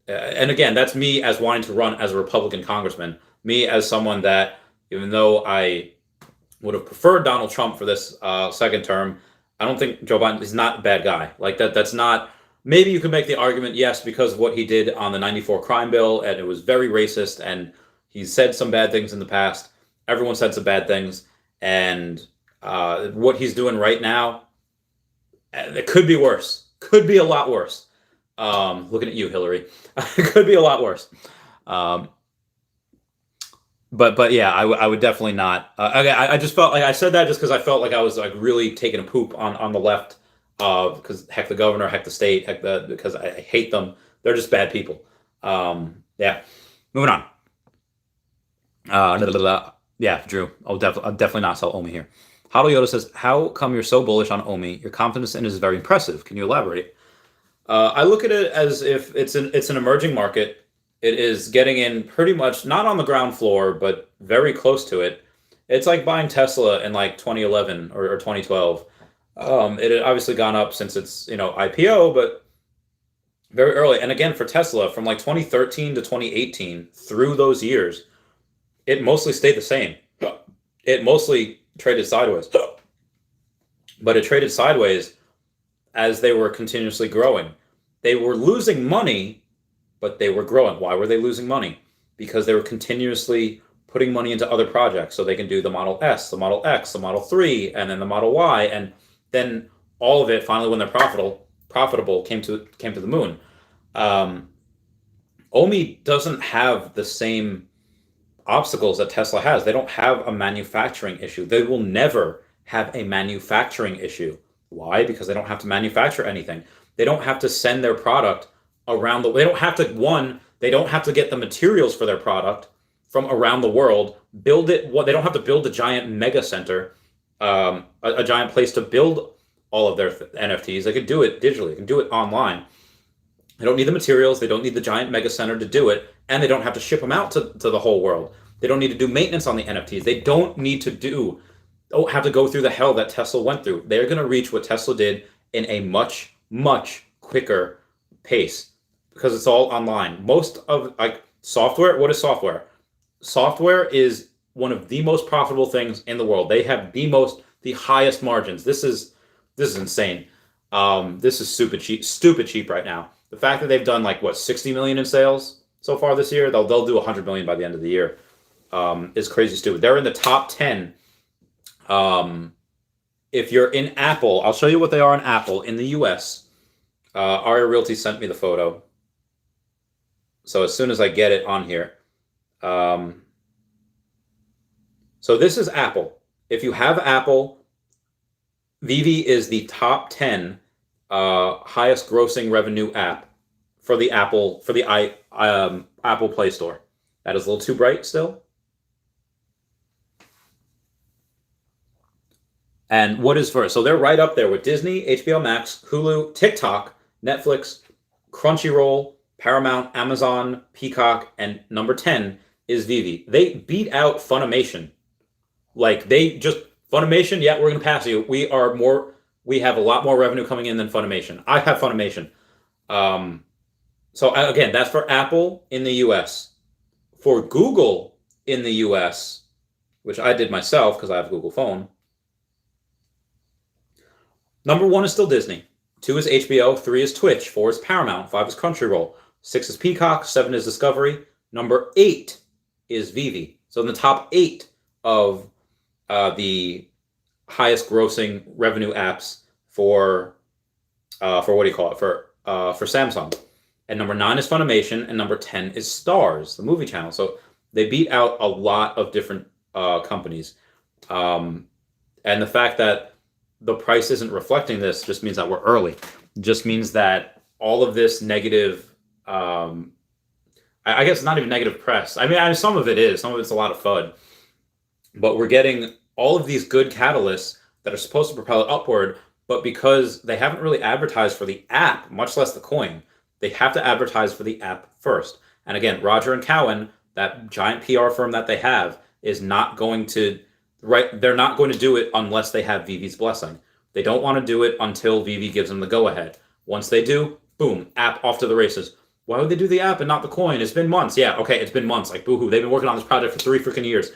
and again, that's me as wanting to run as a Republican congressman. Me as someone that, even though I would have preferred Donald Trump for this second term, I don't think Joe Biden is not a bad guy. Like that's not. Maybe you could make the argument, yes, because of what he did on the '94 crime bill, and it was very racist, and he said some bad things in the past. Everyone said some bad things, and what he's doing right now, it could be worse. Could be a lot worse. Looking at you, Hillary, it could be a lot worse. But yeah, I would definitely not. Okay, I just felt like I said that just because I felt like I was like really taking a poop on the left, because heck the governor, heck the state, because I hate them. They're just bad people. Yeah. Moving on. Yeah, Drew. I'll definitely not sell OMI here. How Yoda says, how come you're so bullish on OMI? Your confidence in it is very impressive. Can you elaborate? I look at it as if it's an emerging market. It is getting in pretty much not on the ground floor, but very close to it. It's like buying Tesla in like 2011 or 2012. It had obviously gone up since its IPO, but very early. And again, for Tesla, from like 2013 to 2018, through those years, it mostly stayed the same. It mostly traded sideways, but it traded sideways as they were continuously growing. They were losing money, but they were growing. Why were they losing money? Because they were continuously putting money into other projects so they can do the Model S, the Model X, the Model 3, and then the Model Y, and then all of it finally, when they're profitable came to the moon. OMI doesn't have the same obstacles that Tesla has. They don't have a manufacturing issue. They will never have a manufacturing issue. Why? Because they don't have to manufacture anything. They don't have to send their product around the. They don't have to They don't have to get the materials for their product from around the world. Build it. They don't have to build a giant mega center, a giant place to build all of their NFTs. They can do it digitally. They can do it online. They don't need the materials. They don't need the giant mega center to do it, and they don't have to ship them out to the whole world. They don't need to do maintenance on the NFTs. They don't need to have to go through the hell that Tesla went through. They're going to reach what Tesla did in a much, much quicker pace because it's all online. Most of software, what is software? Software is one of the most profitable things in the world. They have the highest margins. This is insane. This is stupid cheap right now. The fact that they've done 60 million in sales so far this year, they'll do 100 million by the end of the year. Is crazy stupid. They're in the top 10. If you're in Apple, I'll show you what they are in Apple in the US. Aria Realty sent me the photo. So as soon as I get it on here. So this is Apple. If you have Apple, Veve is the top 10 highest grossing revenue app for the Apple Play Store. That is a little too bright still. And what is first? So they're right up there with Disney, HBO Max, Hulu, TikTok, Netflix, Crunchyroll, Paramount, Amazon, Peacock, and number 10 is Veve. They beat out Funimation. Funimation, yeah, we're going to pass you. We have a lot more revenue coming in than Funimation. I have Funimation. So again, that's for Apple in the US. For Google in the US, which I did myself because I have a Google phone, number 1 is still Disney. 2 is HBO. 3 is Twitch. 4 is Paramount. 5 is Crunchyroll. 6 is Peacock. 7 is Discovery. Number 8 is Veve. So in the top 8 of the highest grossing revenue apps for what do you call it? For Samsung. And number 9 is Funimation, and number 10 is Stars, the movie channel. So they beat out a lot of different companies. And the fact that the price isn't reflecting this just means that we're early. It just means that all of this negative, I guess not even negative press. I mean, some of it is. Some of it's a lot of FUD. But we're getting all of these good catalysts that are supposed to propel it upward, but because they haven't really advertised for the app, much less the coin, they have to advertise for the app first. And again, Roger and Cowan, that giant PR firm that they have, is not going to they're not going to do it unless they have Veve's blessing. They don't want to do it until Veve gives them the go-ahead. Once they do, boom, app off to the races. Why would they do the app and not the coin? It's been months. Yeah, okay, it's been months. Boo-hoo. They've been working on this project for 3 freaking years.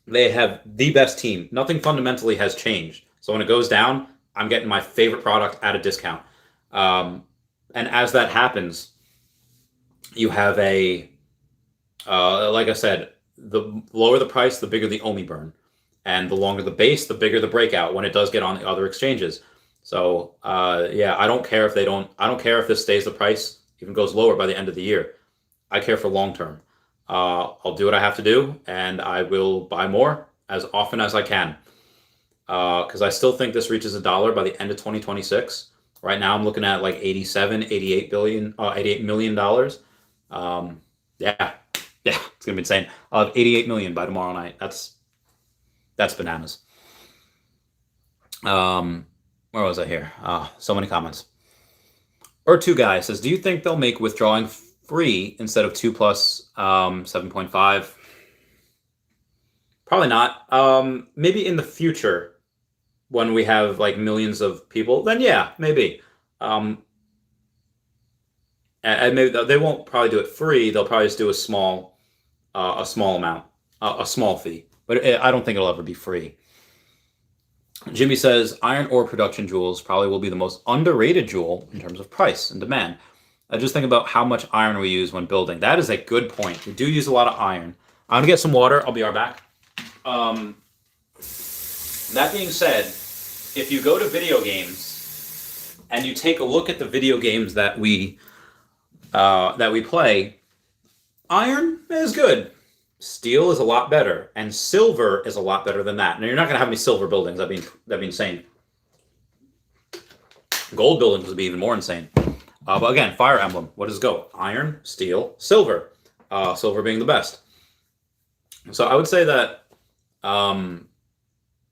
They have the best team. Nothing fundamentally has changed. So when it goes down, I'm getting my favorite product at a discount. And as that happens, you have like I said, the lower the price, the bigger the OMI burn. And the longer the base, the bigger the breakout when it does get on the other exchanges. So, yeah, I don't care if this stays the price, even goes lower by the end of the year. I care for long term. I'll do what I have to do, and I will buy more as often as I can. Because I still think this reaches $1 by the end of 2026. Right now I'm looking at like 87, 88 million dollars. Yeah, it's gonna be insane. I'll have 88 million by tomorrow night. That's bananas. Where was I here? So many comments. Or two guys says, do you think they'll make withdrawing free instead of 2 plus 7.5? Probably not. Maybe in the future when we have like millions of people, then yeah, maybe. And maybe they won't probably do it free. They'll probably just do a small amount, a small fee. But I don't think it'll ever be free. Jimmy says iron ore production jewels probably will be the most underrated jewel in terms of price and demand. I just think about how much iron we use when building. That is a good point. We do use a lot of iron. I'm gonna get some water. I'll be right back. That being said, if you go to video games and you take a look at the video games that we play, iron is good. Steel is a lot better, and silver is a lot better than that. Now you're not going to have any silver buildings. That'd be insane. Gold buildings would be even more insane. But again, Fire Emblem. What does it go? Iron, steel, silver. Silver being the best. So I would say that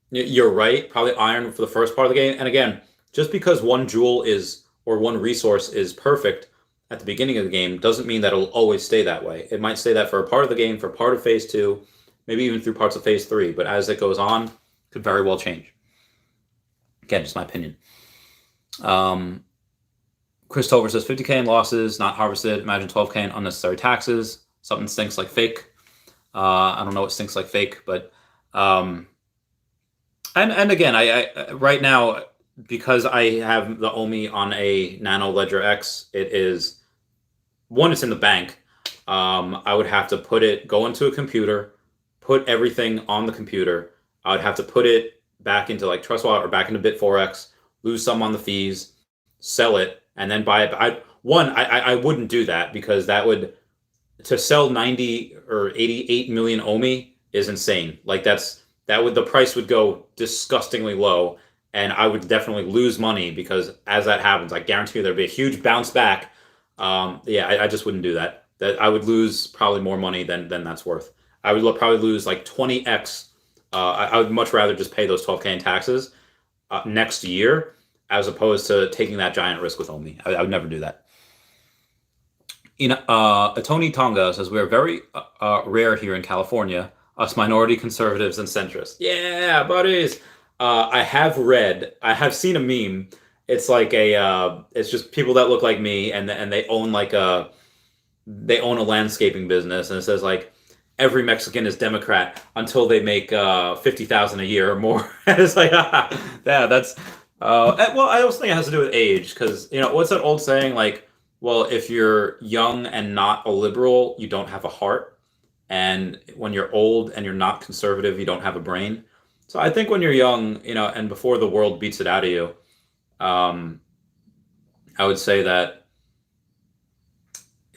you're right. Probably iron for the first part of the game. And again, just because one jewel is or one resource is perfect at the beginning of the game doesn't mean that it'll always stay that way. It might stay that for a part of the game, for part of phase 2, maybe even through parts of phase 3. But as it goes on, it could very well change. Again, just my opinion. Chris Tover says 50K in losses, not harvested. Imagine 12K in unnecessary taxes. Something stinks like fake. I don't know what stinks like fake, but and again, I right now, because I have the OMI on a Nano Ledger X, it is one, it's in the bank. I would have to go into a computer, put everything on the computer. I would have to put it back into like Trust Wallet or back into Bit4X, lose some on the fees, sell it, and then buy it. I wouldn't do that because to sell 90 or 88 million OMI is insane. Like the price would go disgustingly low, and I would definitely lose money because as that happens, I guarantee you there'd be a huge bounce back. I just wouldn't do that. That I would lose probably more money than that's worth. I would probably lose like 20x. I would much rather just pay those 12K in taxes next year as opposed to taking that giant risk with OMI. I would never do that. Tony Tonga says we're very rare here in California, us minority conservatives and centrists. Yeah, buddies. I have seen a meme. It's like it's just people that look like me, and they own a landscaping business, and it says like every Mexican is Democrat until they make 50,000 a year or more. And it's like, yeah, that's well, I also think it has to do with age, because what's that old saying like, well, if you're young and not a liberal, you don't have a heart, and when you're old and you're not conservative, you don't have a brain. So I think when you're young, and before the world beats it out of you, I would say that,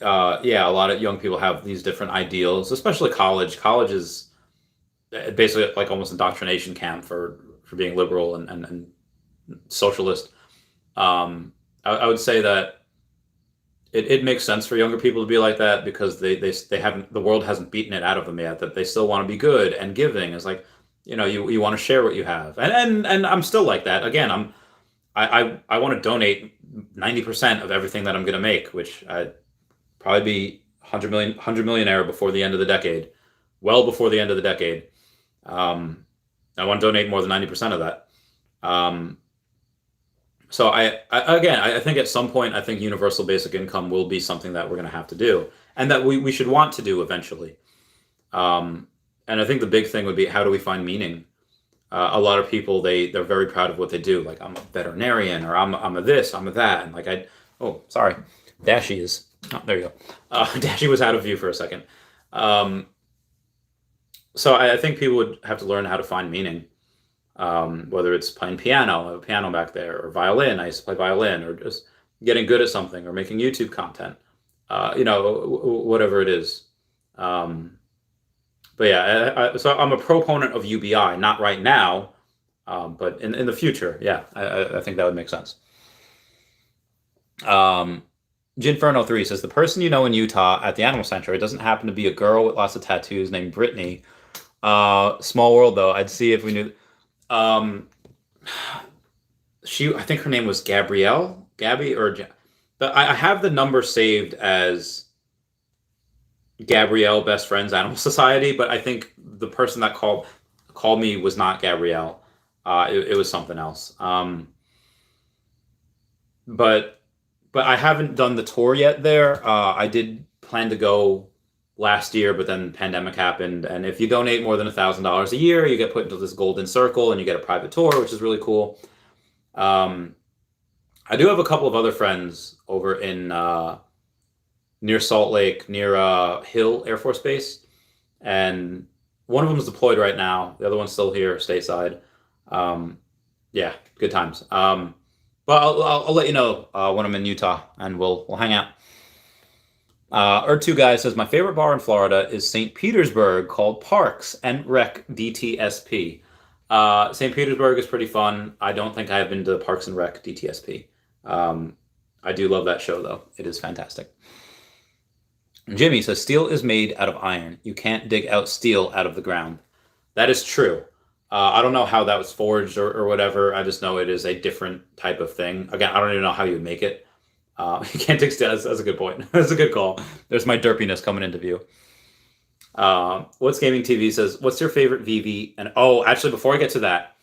a lot of young people have these different ideals, especially college. College is basically like almost indoctrination camp for being liberal and socialist. I would say that it makes sense for younger people to be like that because they haven't, the world hasn't beaten it out of them yet, that they still want to be good and giving. It's like, you want to share what you have, and I'm still like that. Again, I want to donate 90% of everything that I'm going to make, which I'd probably be 100 millionaire before the end of the decade, well before the end of the decade. I want to donate more than 90% of that. So I think at some point, I think universal basic income will be something that we're going to have to do, and that we should want to do eventually. And I think the big thing would be, how do we find meaning? A lot of people, they're very proud of what they do. Like, I'm a veterinarian, or I'm a this, I'm a that. And like, sorry. Dashy is, there you go. Dashy was out of view for a second. So I think people would have to learn how to find meaning. Whether it's playing piano, I have a piano back there, or violin, I used to play violin, or just getting good at something, or making YouTube content, whatever it is. But yeah, so I'm a proponent of UBI, not right now, but in the future, yeah, I think that would make sense. Um, Ginferno3 says the person you know in Utah at the animal sanctuary doesn't happen to be a girl with lots of tattoos named Brittany. Small world though. I'd see if we knew. Um, I think her name was Gabrielle, Gabby, but I have the number saved as Gabrielle, Best Friends Animal Society. But I think the person that called me was not Gabrielle. It was something else. But I haven't done the tour yet there. I did plan to go last year, but then the pandemic happened. And if you donate more than $1,000 a year, you get put into this golden circle and you get a private tour, which is really cool. I do have a couple of other friends over in near Salt Lake, near Hill Air Force Base, and one of them is deployed right now. The other one's still here, stateside. Yeah, good times. But I'll let you know when I'm in Utah, and we'll hang out. Two Guys says my favorite bar in Florida is St. Petersburg, called Parks and Rec DTSP. St. Petersburg is pretty fun. I don't think I have been to Parks and Rec DTSP. I do love that show though. It is fantastic. Jimmy says steel is made out of iron. You can't dig out steel out of the ground. That is true. I don't know how that was forged or whatever. I just know it is a different type of thing. Again, I don't even know how you would make it. You can't take steel. That's a good point. That's a good call. There's my derpiness coming into view. What's Gaming TV says, what's your favorite Veve? And actually, before I get to that,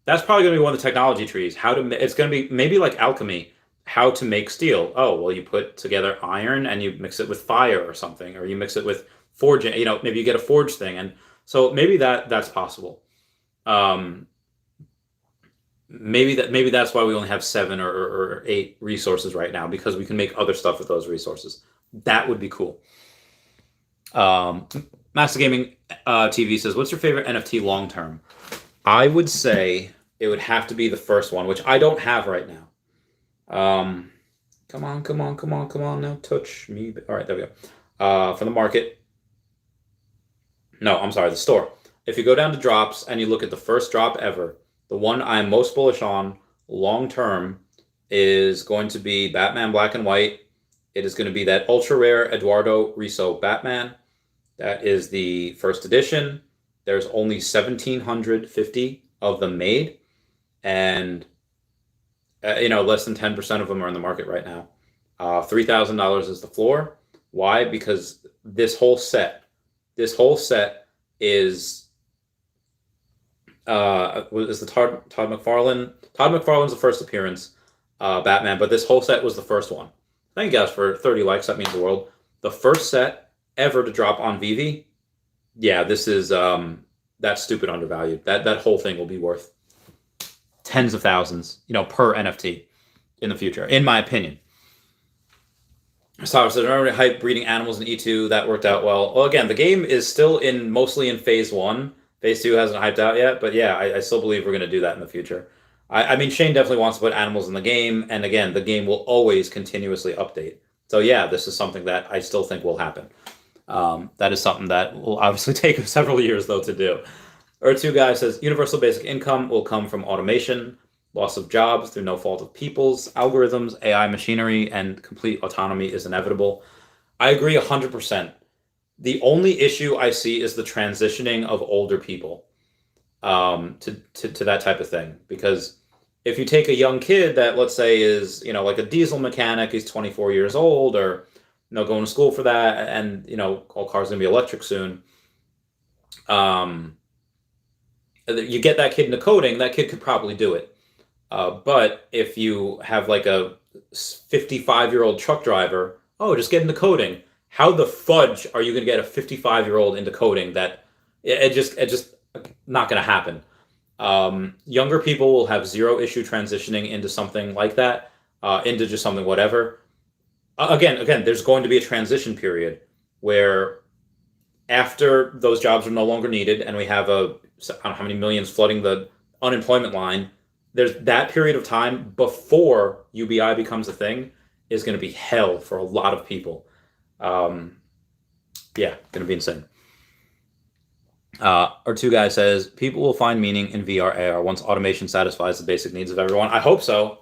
that's probably going to be one of the technology trees. It's going to be maybe like alchemy, how to make steel. Oh, well, you put together iron and you mix it with fire or something, or you mix it with forging, maybe you get a forge thing. And so maybe that's possible. Maybe that's why we only have 7 or 8 resources right now, because we can make other stuff with those resources. That would be cool. Master Gaming TV says, what's your favorite NFT long term? I would say it would have to be the first one, which I don't have right now. Come on now, touch me. All right, there we go. For the market. No, I'm sorry, the store. If you go down to drops and you look at the first drop ever, the one I'm most bullish on long term is going to be Batman Black and White. It is going to be that ultra rare Eduardo Risso Batman. That is the first edition. There's only 1,750 of them made, and less than 10% of them are in the market right now. $3,000 is the floor. Why? Because this whole set is the Todd McFarlane. Todd McFarlane's the first appearance, Batman, but this whole set was the first one. Thank you guys for 30 likes. That means the world. The first set ever to drop on Veve. Yeah, this is that's stupid undervalued. That whole thing will be worth tens of thousands, per NFT in the future, in my opinion. So I remember hype breeding animals in E2. That worked out well. Well, again, the game is still mostly in phase 1. Phase 2 hasn't hyped out yet, but yeah, I still believe we're going to do that in the future. I mean, Shane definitely wants to put animals in the game, and again, the game will always continuously update. So yeah, this is something that I still think will happen. That is something that will obviously take several years, though, to do. Two Guys says, universal basic income will come from automation, loss of jobs through no fault of people's, algorithms, AI machinery, and complete autonomy is inevitable. I agree 100%. The only issue I see is the transitioning of older people to that type of thing. Because if you take a young kid that, let's say, is, like a diesel mechanic, he's 24 years old, or, going to school for that, and, all cars are going to be electric soon. You get that kid into coding, that kid could probably do it. But if you have like a 55-year-old truck driver, just get into coding. How the fudge are you going to get a 55-year-old into coding? That it just not going to happen. Younger people will have zero issue transitioning into something like that, into just something whatever. Again, there's going to be a transition period where after those jobs are no longer needed and we have I don't know how many millions flooding the unemployment line, there's that period of time before UBI becomes a thing is going to be hell for a lot of people. Going to be insane. Two Guys says, people will find meaning in VR AR once automation satisfies the basic needs of everyone. I hope so.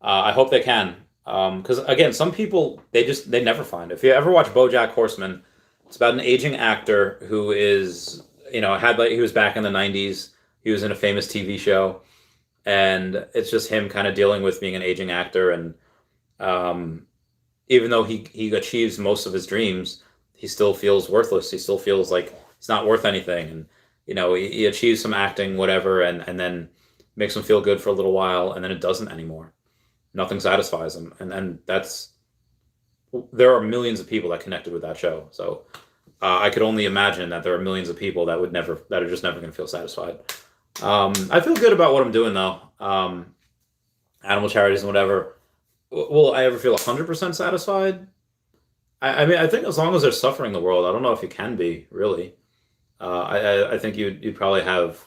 I hope they can. Because again, some people they never find. If you ever watch BoJack Horseman, it's about an aging actor who is he was back in the '90s. He was in a famous TV show, and it's just him kind of dealing with being an aging actor. And even though he achieves most of his dreams, he still feels worthless. He still feels like he's not worth anything. And he achieves some acting, whatever, and then makes him feel good for a little while, and then it doesn't anymore. Nothing satisfies him, and there are millions of people that connected with that show. So I could only imagine that there are millions of people that are just never going to feel satisfied. I feel good about what I'm doing though. Animal charities and whatever. Will I ever feel 100% satisfied? I mean, I think as long as they're suffering the world, I don't know if you can be really. I think you'd probably have.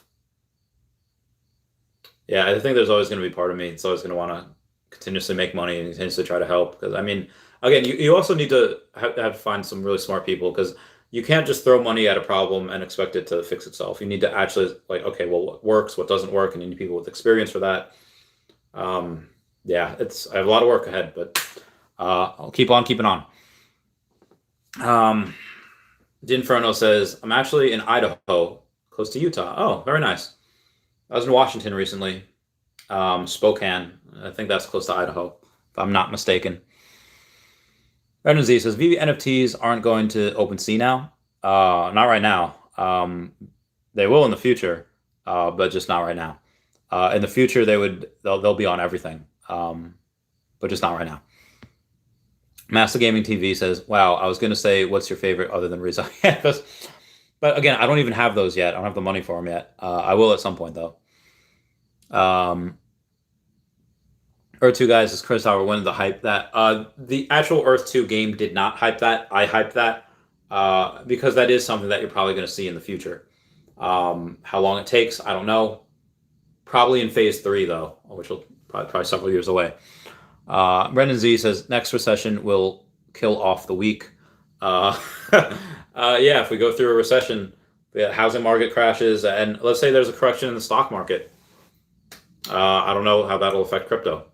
Yeah, I think there's always going to be part of me. It's always going to want to continuously make money and continuously try to help. Because I mean, again, you also need to have to find some really smart people, because you can't just throw money at a problem and expect it to fix itself. You need to actually okay, well, what works, what doesn't work, and you need people with experience for that. Yeah, I have a lot of work ahead, but I'll keep on keeping on. Dinferno says, I'm actually in Idaho, close to Utah. Oh, very nice. I was in Washington recently, Spokane. I think that's close to Idaho, if I'm not mistaken. Brendan Z says, Veve NFTs aren't going to OpenSea now. Not right now. They will in the future, but just not right now. In the future, they'll be on everything, but just not right now. Master Gaming TV says, wow, I was going to say, what's your favorite other than Rizzo? But again, I don't even have those yet. I don't have the money for them yet. I will at some point, though. Earth 2 guys, is Chris Howard wanted to hype that. The actual Earth 2 game did not hype that. I hyped that because that is something that you're probably going to see in the future. How long it takes, I don't know. Probably in phase 3, though, which will probably several years away. Brendan Z says, next recession will kill off the weak. Yeah, if we go through a recession, the housing market crashes, and let's say there's a correction in the stock market. I don't know how that'll affect crypto.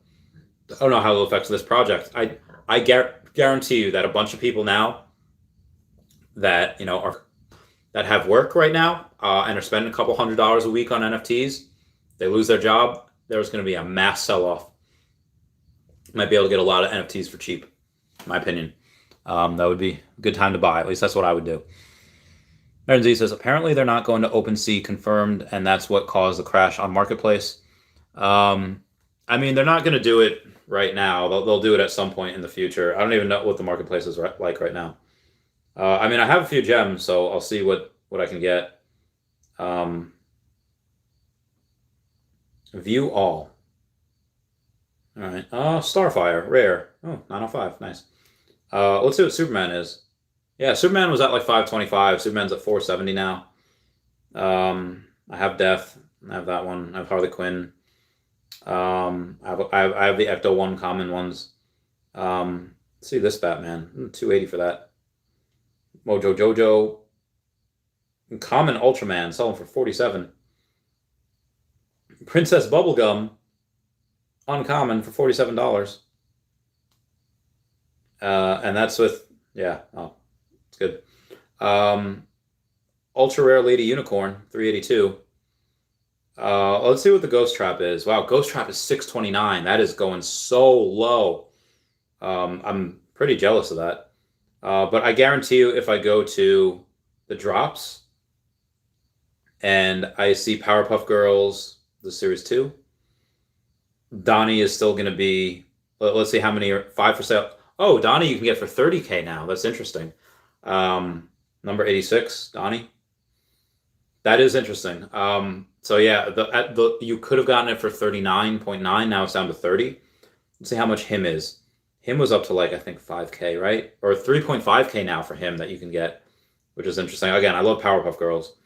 I don't know how it'll affect this project. I guarantee you that a bunch of people now that that have work right now and are spending a couple $100s a week on NFTs, they lose their job. There's going to be a mass sell-off. Might be able to get a lot of NFTs for cheap, in my opinion. That would be a good time to buy. At least that's what I would do. Aaron Z says, apparently they're not going to OpenSea, confirmed, and that's what caused the crash on Marketplace. I mean, they're not going to do it right now. They'll do it at some point in the future. I don't even know what the Marketplace is like right now. I mean, I have a few gems, so I'll see what I can get. View all. All right. Starfire, rare. Oh, 905, nice. Let's see what Superman is. Yeah, Superman was at like 525. Superman's at 470 now. I have Death. I have that one. I have Harley Quinn. I have the Ecto 1 common ones. Let's see this Batman. 280 for that. Mojo Jojo. Common Ultraman, selling for 47. Princess Bubblegum, uncommon for $47. And that's with, yeah, oh, it's good. Ultra rare Lady Unicorn, 382. Let's see what the Ghost Trap is. Wow, Ghost Trap is 629. That is going so low. I'm pretty jealous of that. But I guarantee you, if I go to the drops and I see Powerpuff Girls, the Series 2, Donnie is still going to be, let's see how many are 5 for sale. Oh, Donnie you can get for 30K now. That's interesting. Number 86, Donnie. That is interesting. So yeah, you could have gotten it for 39.9. Now it's down to 30. Let's see how much him is. Him was up to like, I think 5K, right? Or 3.5K now for him that you can get, which is interesting. Again, I love Powerpuff Girls.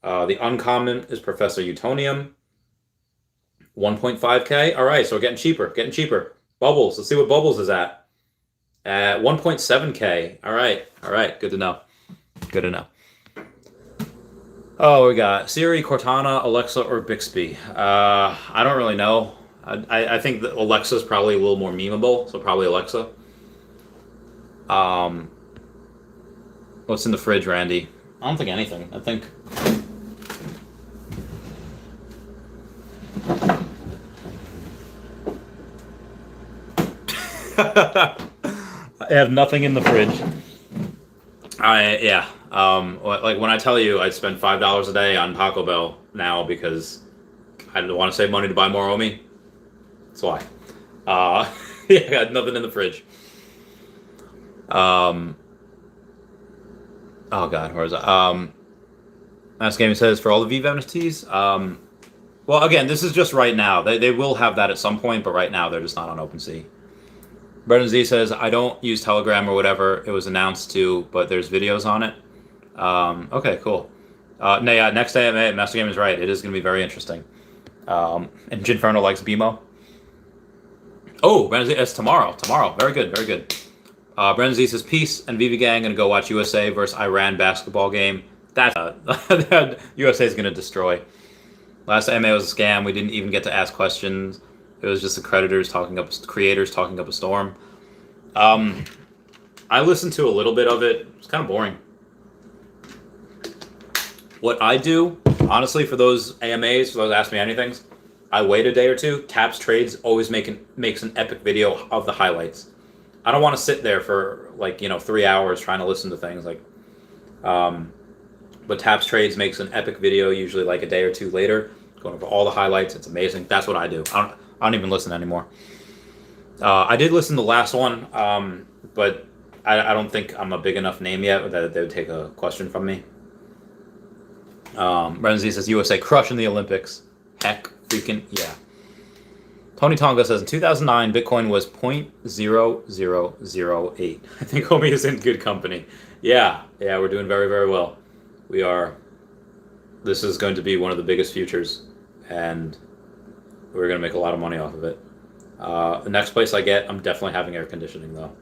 The uncommon is Professor Utonium. 1.5K. All right, so we're getting cheaper. Bubbles. Let's see what Bubbles is at. At 1.7K. All right. Good to know. Oh, we got Siri, Cortana, Alexa, or Bixby. I don't really know. I think that Alexa's probably a little more memeable, so probably Alexa. What's in the fridge, Randy? I don't think anything. I think... I have nothing in the fridge. Like when I tell you I spend $5 a day on Taco Bell now because I don't want to save money to buy more OMI. That's why. Yeah, I got nothing in the fridge. Oh God, where is it? Last Gaming says for all the Veve NFTs. Well, again, this is just right now. They will have that at some point, but right now they're just not on OpenSea. Brendan Z says, I don't use Telegram or whatever it was announced to, but there's videos on it. Okay, cool. No, yeah, next day, Master Game is right. It is going to be very interesting. And Ginferno likes BMO. Oh, Brendan Z, it's tomorrow. Tomorrow. Very good, very good. Brendan Z says, peace, and Veve Gang going to go watch USA versus Iran basketball game. That USA is going to destroy. Last AMA was a scam. We didn't even get to ask questions. It was just the creators talking up a storm. I listened to a little bit of it. It's kind of boring. What I do, honestly, for those AMAs, for those Ask Me Anythings, I wait a day or two. Taps Trades always makes an epic video of the highlights. I don't want to sit there for 3 hours trying to listen to things but Taps Trades makes an epic video usually like a day or two later, going over all the highlights. It's amazing. That's what I do. I don't even listen anymore. I did listen to the last one, but I don't think I'm a big enough name yet that they would take a question from me. Brendan Z says USA crushing the Olympics. Heck, freaking yeah. Tony Tonga says in 2009 Bitcoin was 0.0008. I think OMI is in good company. Yeah, we're doing very, very well. We are. This is going to be one of the biggest futures, and we're going to make a lot of money off of it. The next place I get, I'm definitely having air conditioning though.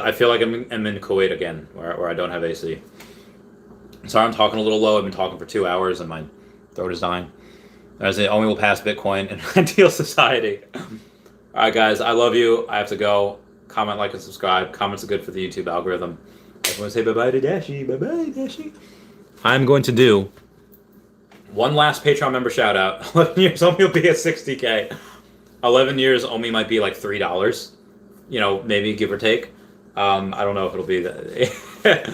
I feel like I'm in Kuwait again, where I don't have AC. Sorry, I'm talking a little low. I've been talking for 2 hours, and my throat is dying. As it only will pass Bitcoin in an ideal society. All right, guys, I love you. I have to go. Comment, like, and subscribe. Comments are good for the YouTube algorithm. I just want to say bye-bye to Dashi. Bye-bye, Dashi. I'm going to do one last Patreon member shout-out. 11 years, OMI will be at 60K. 11 years, OMI might be like $3. Maybe give or take. I don't know if it'll be that.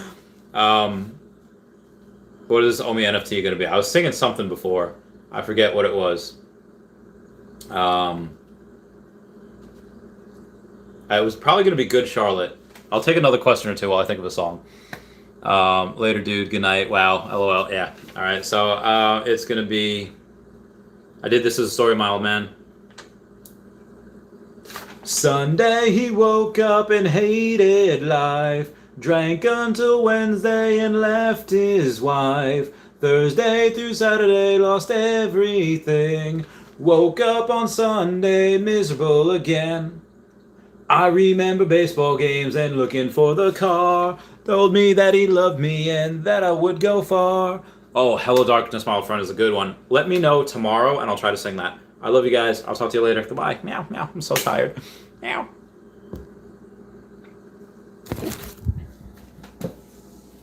What is OMI NFT going to be? I was singing something before. I forget what it was. It was probably going to be Good Charlotte. I'll take another question or two while I think of a song. Later, dude. Good night. Wow. LOL. Yeah. All right. So it's going to be... I did This Is a Story of My Old Man. Sunday he woke up and hated life. Drank until Wednesday and left his wife. Thursday through Saturday lost everything. Woke up on Sunday miserable again. I remember baseball games and looking for the car. Told me that he loved me and that I would go far. Oh, Hello Darkness, My Old Friend is a good one. Let me know tomorrow and I'll try to sing that. I love you guys. I'll talk to you later. Goodbye. Meow, meow. I'm so tired. Meow.